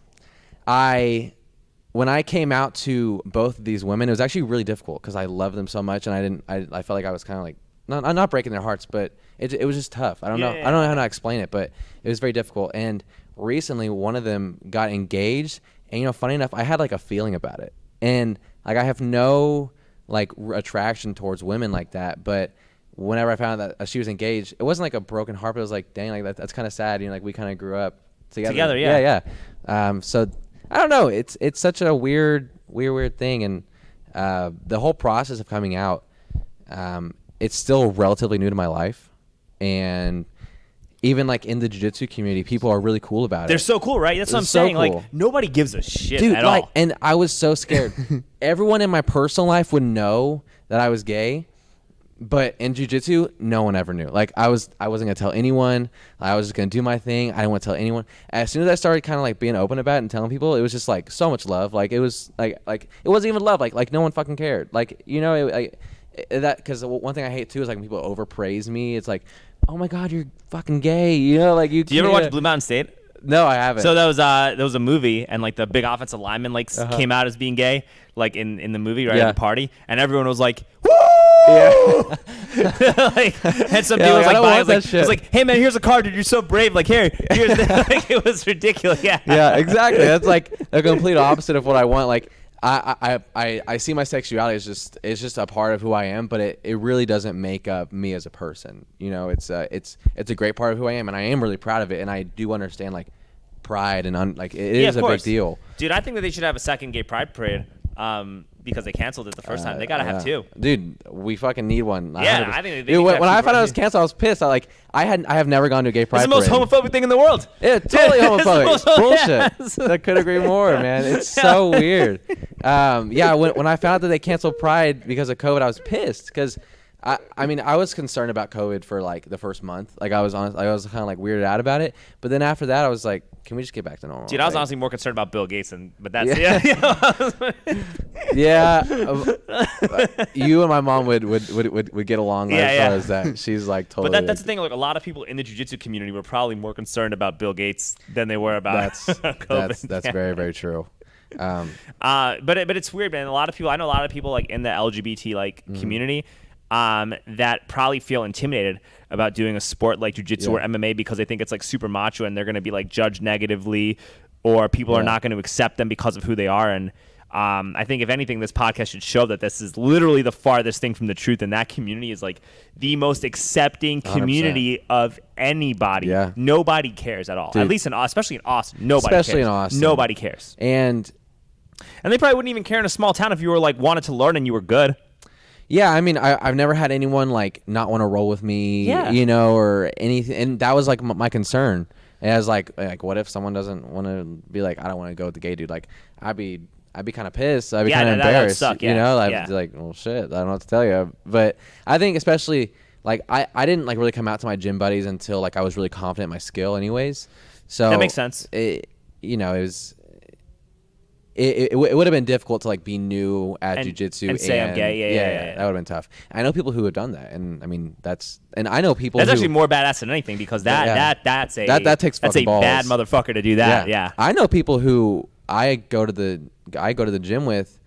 when I came out to both of these women, it was actually really difficult because I love them so much, and I felt like I was kind of like not breaking their hearts, but it was just tough. I don't know how to explain it, but it was very difficult. And recently, one of them got engaged, and you know, funny enough, I had like a feeling about it, and like I have no like attraction towards women like that, but whenever I found out that she was engaged, it wasn't like a broken heart, but it was like, dang, like that's kind of sad. You know, like we kind of grew up together. Yeah. So I don't know. It's such a weird thing, and the whole process of coming out, it's still relatively new to my life, and even like in the jiu-jitsu community, people are really cool about it. They're so cool, right? That's what I'm saying. Cool. Like nobody gives a shit Dude, at like, all. And I was so scared. Everyone in my personal life would know that I was gay But in jiu-jitsu, no one ever knew. Like I wasn't gonna tell anyone. I was just gonna do my thing. I didn't want to tell anyone. As soon as I started kind of like being open about it and telling people, it was just like so much love. Like it was like it wasn't even love. Like no one fucking cared. Like that, because one thing I hate too is like when people overpraise me. It's like, oh my god, you're fucking gay. Like you. Do you ever watch Blue Mountain State? No, I haven't. So there was a movie, and like the big offensive lineman came out as being gay, like in the movie, right, at the party, and everyone was like, woo! Yeah. And some dude was like, buying, was like, hey man, here's a card, dude. You're so brave. Like here's like, it was ridiculous. Yeah. Yeah, exactly. That's like the complete opposite of what I want. Like I see my sexuality as just a part of who I am, but it really doesn't make up me as a person. It's a great part of who I am, and I am really proud of it, and I do understand like pride and it is a big deal. Dude, I think that they should have a second gay pride parade. Because they canceled it the first time. They gotta have two. Dude, we fucking need one. Yeah, I think when I found out it was canceled, I was pissed. I have never gone to a gay pride parade. It's the most homophobic thing in the world. Yeah, totally homophobic. Bullshit. I couldn't agree more, man. It's so weird. When I found out that they canceled Pride because of COVID, I was pissed because I mean, I was concerned about COVID for like the first month. Like I was kind of like weirded out about it. But then after that, I was like, can we just get back to normal? Dude, I was honestly more concerned about Bill Gates, but that's You and my mom would get along as far as that. She's like totally. But that's the thing. Like a lot of people in the jiu-jitsu community were probably more concerned about Bill Gates than they were about COVID. That's very, very true. But it's weird, man. I know a lot of people like in the LGBT community. That probably feel intimidated about doing a sport like jiu-jitsu or MMA because they think it's like super macho and they're going to be like judged negatively, or people are not going to accept them because of who they are. And I think if anything, this podcast should show that this is literally the farthest thing from the truth, and that community is like the most accepting community 100%. Of anybody. Yeah. Nobody cares at all. Dude. At least especially in Austin, nobody cares. Nobody cares. And they probably wouldn't even care in a small town if you were like wanted to learn and you were good. Yeah, I mean, I've never had anyone like not want to roll with me, or anything, and that was like my concern. And I was like, what if someone doesn't want to be like, I don't want to go with the gay dude? Like, I'd be kind of pissed. I'd be kind of embarrassed. Suck, I'd be like, well, shit, I don't know what to tell you. But I think especially like I didn't like really come out to my gym buddies until like I was really confident in my skill, anyways. So that makes sense. It was. It would have been difficult to like be new at jiu-jitsu and say I'm gay. Yeah. That would have been tough. I know people who have done that, and I mean I know people that's actually more badass than anything because that takes fucking balls. Bad motherfucker to do that. Yeah. I know people who I go to the gym with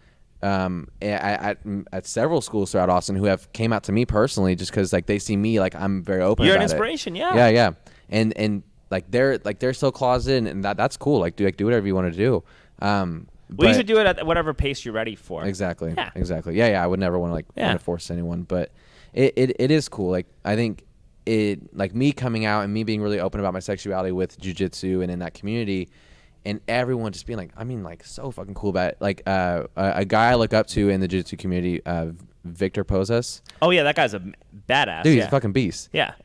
at several schools throughout Austin who have came out to me personally just because like they see me like I'm very open. You're about an inspiration. it. Yeah. And like they're so closeted, and that's cool. Like do whatever you want to do. You should do it at whatever pace you're ready for. Exactly. Yeah. Exactly. Yeah. I would never want to force anyone, but it is cool. Like I think it like me coming out and me being really open about my sexuality with jiu-jitsu and in that community, and everyone just being like, I mean, like so fucking cool about it. Like a guy I look up to in the jiu-jitsu community, Victor Pozas. Oh yeah, that guy's a badass. Dude, he's a fucking beast. Yeah.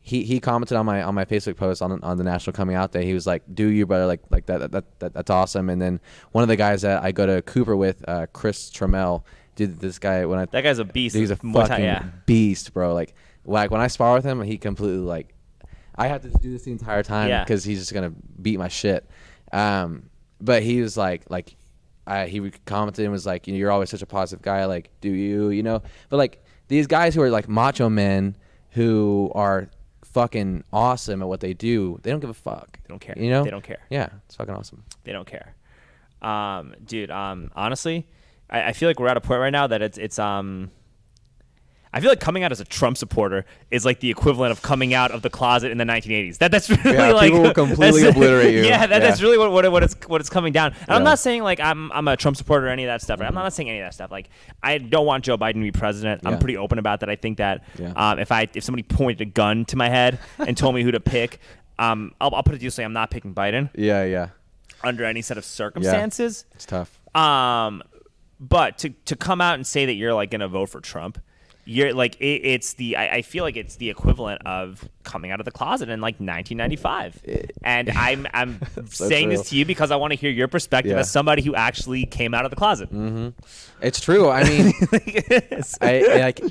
He commented on my Facebook post on the National Coming Out Day. He was like, "Do you, brother? Like that's awesome." And then one of the guys that I go to Cooper with, Chris Trammell, dude, this guy that guy's a beast. Dude, he's a fucking beast, bro. Like when I spar with him, he completely like, I have to do this the entire time because he's just gonna beat my shit. But he was he commented and was like, you're always such a positive guy. Like, do you, But like these guys who are like macho men who are fucking awesome at what they do, they don't give a fuck. They don't care. They don't care. Yeah, it's fucking awesome. They don't care. Dude, honestly, I feel like we're at a point right now that it's I feel like coming out as a Trump supporter is like the equivalent of coming out of the closet in the 1980s. That's really like people will completely obliterate you. That's really what it's coming down. And I'm not saying like I'm a Trump supporter or any of that stuff. Right? I'm not saying any of that stuff. Like I don't want Joe Biden to be president. I'm pretty open about that. I think that if somebody pointed a gun to my head and told me who to pick, I'll put it to you, say I'm not picking Biden. Yeah. Under any set of circumstances. Yeah. It's tough. But to come out and say that you're like gonna vote for Trump You're like it's the I feel like it's the equivalent of coming out of the closet in like 1995, and I'm So saying true. this to you because I want to hear your perspective as somebody who actually came out of the closet. Mm-hmm. It's true. I mean, like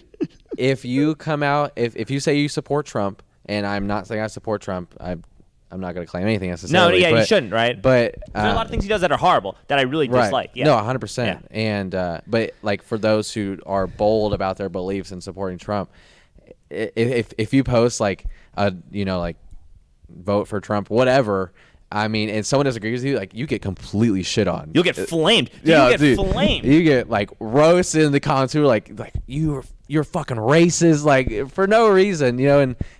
if you come out, if you say you support Trump, and I'm not saying I support Trump, I'm not going to claim anything necessarily. No, yeah, but, you shouldn't, right? But there are a lot of things he does that are horrible that I really right. dislike. Yeah. No, 100%. And but like for those who are bold about their beliefs and supporting Trump, if you post like like vote for Trump, whatever. I mean, and someone disagrees with you, like you get completely shit on. You'll get flamed. Yeah, you get dude, flamed. You get like roasted in the comments who are like you're fucking racist, like for no reason,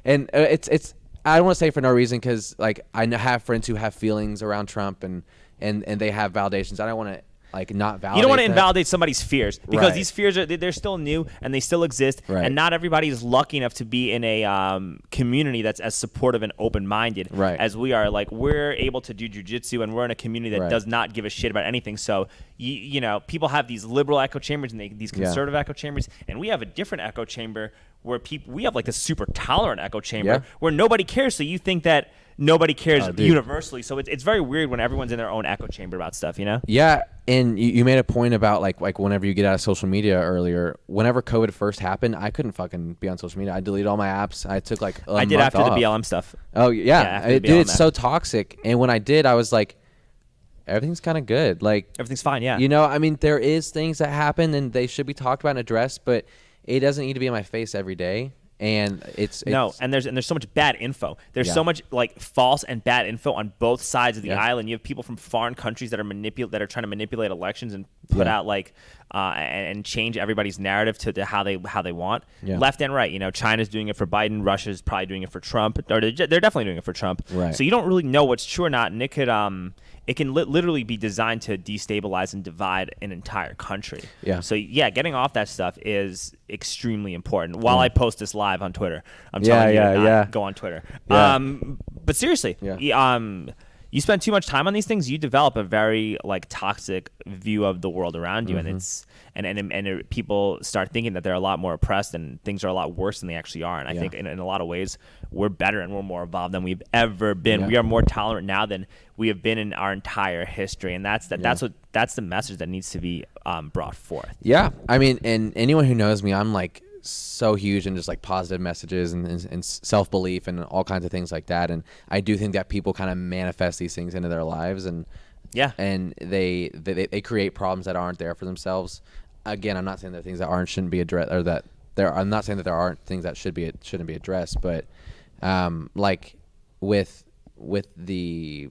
and it's I don't want to say for no reason because like I have friends who have feelings around Trump and they have validations. I don't want to like not validate. You don't want to that. invalidate somebody's fears because Right. these fears they're still new and they still exist, Right. and not everybody is lucky enough to be in a community that's as supportive and open-minded Right. as we are. Like we're able to do jujitsu and we're in a community that Right. does not give a shit about anything. So people have these liberal echo chambers and these conservative echo chambers, and we have a different echo chamber where we have like a super tolerant echo chamber where nobody cares. So you think that nobody cares universally. So it's very weird when everyone's in their own echo chamber about stuff, Yeah, and you made a point about like whenever you get out of social media earlier. Whenever COVID first happened, I couldn't fucking be on social media. I deleted all my apps. I took like a I did month after off. the BLM stuff. Oh yeah, after the dude, BLM it's so toxic. And when I did, I was like, everything's kind of good. Like Everything's fine, yeah. I mean, there is things that happen and they should be talked about and addressed, but it doesn't need to be in my face every day. And it's no, and there's so much bad info. There's so much like false and bad info on both sides of the island. You have people from foreign countries that are trying to manipulate elections and put out like and change everybody's narrative to how they want, left and right. China's doing it for Biden, Russia's probably doing it for Trump, or they're definitely doing it for Trump. Right. So you don't really know what's true or not, and it could it can literally be designed to destabilize and divide an entire country. Yeah. So getting off that stuff is extremely important. While I post this live on Twitter, I'm Yeah, telling you to yeah, not yeah. go on Twitter. Yeah. But seriously, you spend too much time on these things, you develop a very like toxic view of the world around you, and it's people start thinking that they're a lot more oppressed and things are a lot worse than they actually are. And I think in a lot of ways we're better and we're more evolved than we've ever been. We are more tolerant now than we have been in our entire history, and that's the message that needs to be brought forth. Yeah, I mean, and anyone who knows me, I'm like so huge in just like positive messages and self-belief and all kinds of things like that. And I do think that people kind of manifest these things into their lives, and and they create problems that aren't there for themselves. Again, I'm not saying that things that shouldn't be addressed, or that I'm not saying that there aren't things that shouldn't be addressed, but like with the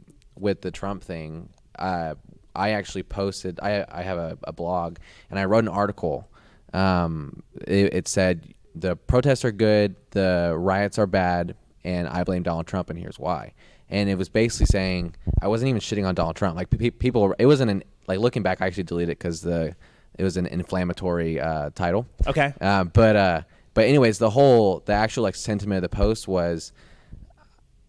Trump thing, I actually posted. I have a blog, and I wrote an article. It said the protests are good, the riots are bad, and I blame Donald Trump, and here's why. And it was basically saying I wasn't even shitting on Donald Trump. Like people, it wasn't like looking back. I actually deleted it because it was an inflammatory title. Okay. But anyways, the actual like sentiment of the post was,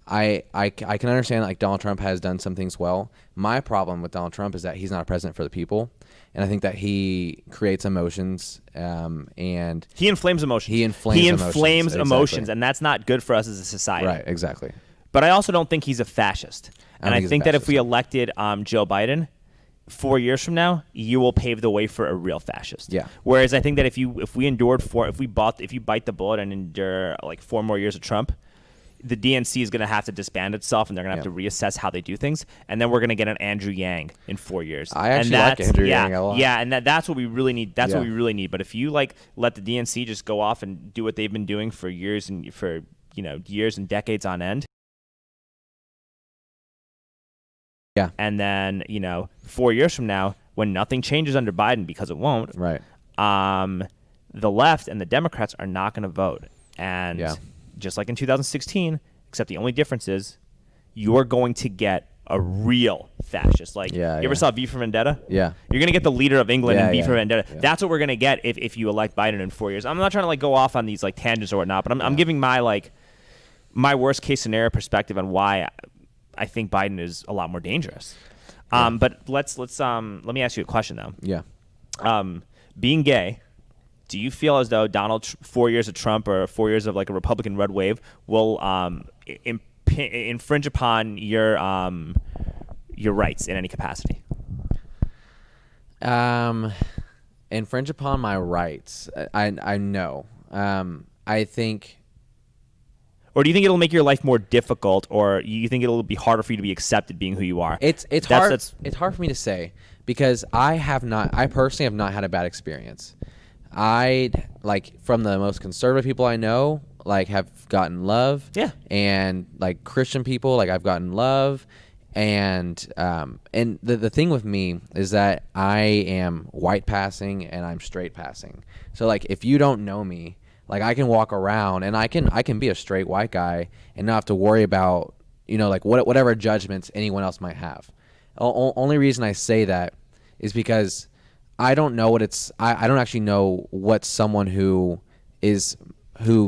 I can understand like Donald Trump has done some things well. My problem with Donald Trump is that he's not a president for the people, and I think that he creates emotions, and he inflames emotions. He inflames emotions, exactly. and that's not good for us as a society. Right, exactly. But I also don't think he's a fascist. And I think that if we fascist. elected Joe Biden 4 years from now, you will pave the way for a real fascist. Yeah. Whereas I think that if you bite the bullet and endure like 4 more years of Trump, the DNC is going to have to disband itself, and they're going to have to reassess how they do things, and then we're going to get an Andrew Yang in 4 years. I actually like Andrew Yang a lot. Yeah, and that's what we really need. That's what we really need. But if you like let the DNC just go off and do what they've been doing for years and decades on end. Yeah. And then, 4 years from now, when nothing changes under Biden, because it won't, Right. The left and the Democrats are not going to vote. And just like in 2016, except the only difference is you're going to get a real fascist. Like, you ever saw V for Vendetta? Yeah. You're going to get the leader of England in V for Vendetta. Yeah. That's what we're going to get if you elect Biden in 4 years. I'm not trying to like go off on these like tangents or whatnot, but I'm giving my worst case scenario perspective on why I think Biden is a lot more dangerous. But let me ask you a question though. Yeah. Being gay, do you feel as though 4 years of Trump or 4 years of like a Republican red wave will infringe upon your rights in any capacity? Infringe upon my rights. I know. I think. Or do you think it'll make your life more difficult, or you think it'll be harder for you to be accepted being who you are? It's hard. It's hard for me to say because I personally have not had a bad experience. I from the most conservative people I know, have gotten love. Yeah. And Christian people, I've gotten love. And the thing with me is that I am white passing and I'm straight passing. So if you don't know me, I can walk around and I can be a straight white guy and not have to worry about whatever judgments anyone else might have. Only reason I say that is because I don't know I don't actually know what someone who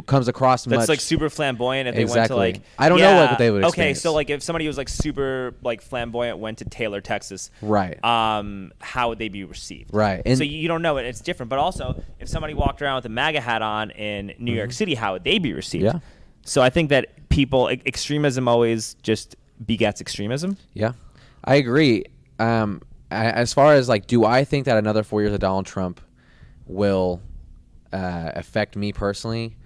comes across that's much super flamboyant if exactly. they went to I don't know what they would experience. Okay, so if somebody was super flamboyant went to Taylor, Texas, right? How would they be received? Right. And so you don't know it; it's different. But also, if somebody walked around with a MAGA hat on in New York City, how would they be received? Yeah. So I think that extremism always just begets extremism. Yeah, I agree. As far as do I think that another 4 years of Donald Trump will affect me personally?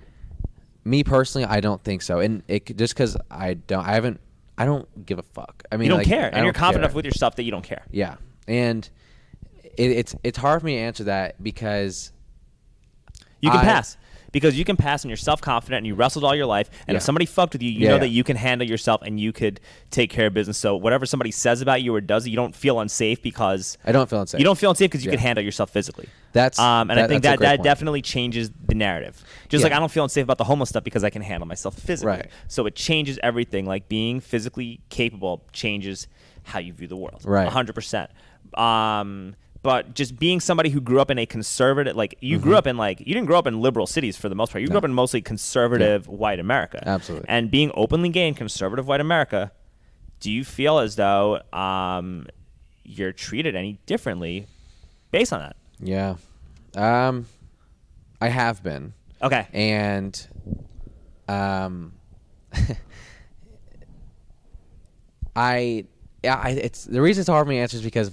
Me personally, I don't think so, and just because I don't give a fuck. I mean, you don't care, and you're confident care. enough with yourself that you don't care. Yeah, and it's hard for me to answer that because you can pass. Because you can pass and you're self-confident and you wrestled all your life. And if somebody fucked with you, you know that you can handle yourself and you could take care of business. So whatever somebody says about you or does, you don't feel unsafe because... I don't feel unsafe. You don't feel unsafe because you can handle yourself physically. I think that definitely changes the narrative. Just I don't feel unsafe about the homeless stuff because I can handle myself physically. Right. So it changes everything. Being physically capable changes how you view the world. Right. 100%. But just being somebody who grew up in a conservative, you grew up in you didn't grow up in liberal cities for the most part. You grew up in mostly conservative white America. Absolutely. And being openly gay in conservative white America, do you feel as though you're treated any differently based on that? Yeah. I have been. Okay. And it's the reason it's hard for me to answer is because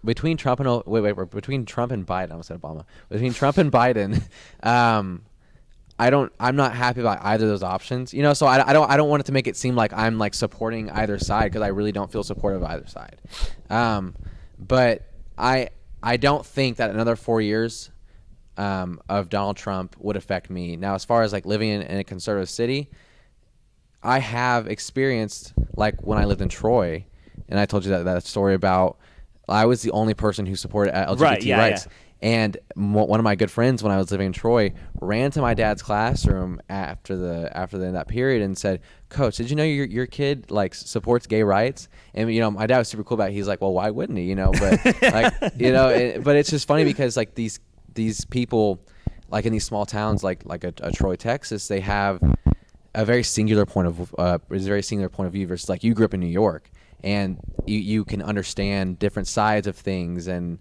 between Trump and Biden, I almost said Obama. Between Trump and Biden, I'm not happy about either of those options. So I don't want it to make it seem like I'm supporting either side because I really don't feel supportive of either side. But I don't think that another 4 years of Donald Trump would affect me. Now, as far as living in a conservative city, I have experienced when I lived in Troy. And I told you that story about I was the only person who supported LGBT rights. Yeah. And one of my good friends when I was living in Troy ran to my dad's classroom after that period and said, "Coach, did you know your kid supports gay rights?" And my dad was super cool about it. He's like, "Well, why wouldn't he?" But but it's just funny because these people in these small towns like a Troy, Texas, they have a very singular point of view versus you grew up in New York. And you can understand different sides of things and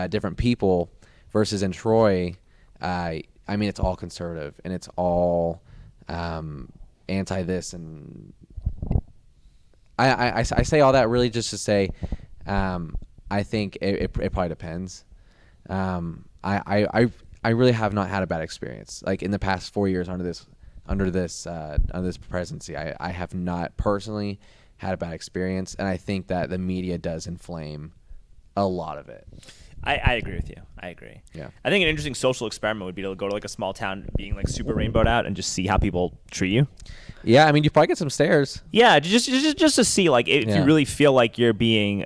different people versus in Troy, it's all conservative and it's all anti this. And I say all that really just to say I think it probably depends. I really have not had a bad experience in the past 4 years under this presidency. I have not personally had a bad experience, and I think that the media does inflame a lot of it. I agree with you. I agree. Yeah. I think an interesting social experiment would be to go to a small town being super rainbowed out and just see how people treat you. Yeah, you probably get some stares. Yeah, just to see if you really feel like you're being,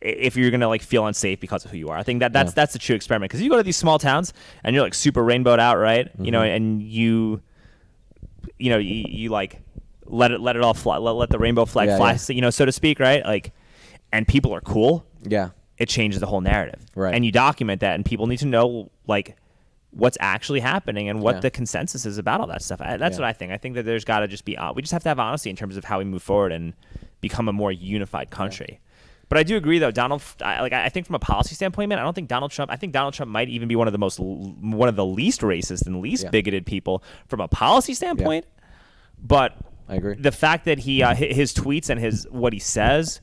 if you're gonna feel unsafe because of who you are. I think that's the true experiment, because you go to these small towns and you're super rainbowed out, right? Mm-hmm. And you let it all fly, let the rainbow flag fly, so to speak, right? And people are cool. Yeah. It changes the whole narrative. Right. And you document that, and people need to know what's actually happening and what the consensus is about all that stuff. That's what I think. I think that there's got to just be we just have to have honesty in terms of how we move forward and become a more unified country. But I do agree, though. I think from a policy standpoint, man, I think Donald Trump might even be one of the least racist and least bigoted people from a policy standpoint. Yeah. But I agree. The fact that his tweets and what he says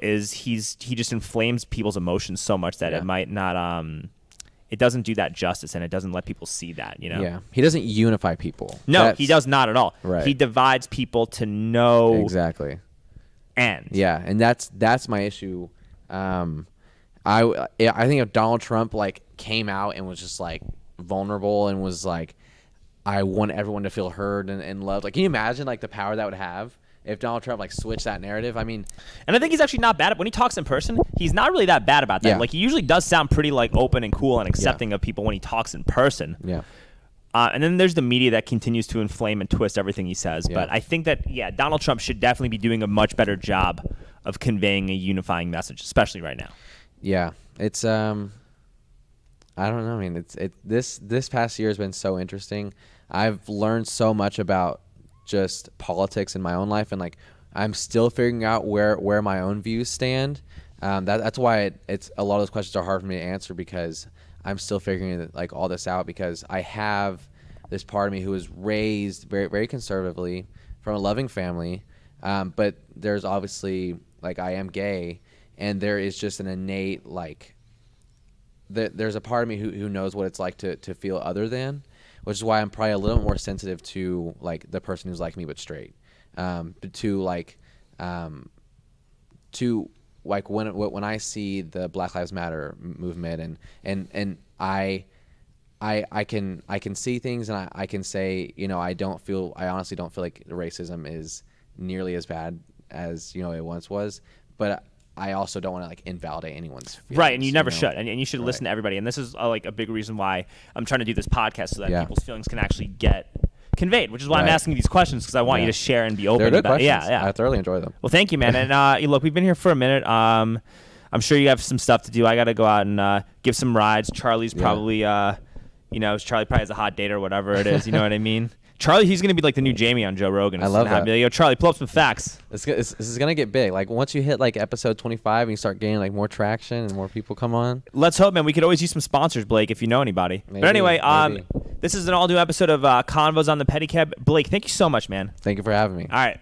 is he just inflames people's emotions so much that it might not it doesn't do that justice, and it doesn't let people see that, Yeah. He doesn't unify people. No, he does not at all. Right. He divides people to no exactly end. Yeah, and that's my issue. I think if Donald Trump like came out and was just like vulnerable and was like, I want everyone to feel heard and loved. Like, can you imagine like the power that would have if Donald Trump like switched that narrative? I mean, and I think he's actually not bad when he talks in person. He's not really that bad about that. Yeah. Like, he usually does sound pretty like open and cool and accepting of people when he talks in person. Yeah. And then there's the media that continues to inflame and twist everything he says. Yeah. But I think that Donald Trump should definitely be doing a much better job of conveying a unifying message, especially right now. Yeah, it's I don't know. I mean, this past year has been so interesting. I've learned so much about just politics in my own life, and like I'm still figuring out where my own views stand. That's why it's a lot of those questions are hard for me to answer, because I'm still figuring like all this out, because I have this part of me who was raised very, very conservatively from a loving family, but there's obviously like I am gay, and there is just an innate like there's a part of me who knows what it's like to feel other than, which is why I'm probably a little more sensitive to like the person who's like me but straight, to when I see the Black Lives Matter movement and I can see things, and I can say, I honestly don't feel like racism is nearly as bad as it once was, but I also don't want to like invalidate anyone's feelings, right, and you never should, and you should listen to everybody. And this is like a big reason why I'm trying to do this podcast, so that people's feelings can actually get conveyed, which is why I'm asking these questions, because I want you to share and be open They're good about it. questions. Yeah. I thoroughly enjoy them. Well, thank you, man. And look, we've been here for a minute. I'm sure you have some stuff to do. I got to go out and give some rides. Charlie's probably, Charlie probably has a hot date or whatever it is. You know what I mean? Charlie, he's going to be like the new Jamie on Joe Rogan. I love that. Yo, Charlie, pull up some facts. This is going to get big. Like, once you hit like episode 25 and you start gaining like more traction and more people come on. Let's hope, man. We could always use some sponsors, Blake, if you know anybody. Maybe, but anyway, maybe. This is an all-new episode of Convos on the Pedicab. Blake, thank you so much, man. Thank you for having me. All right.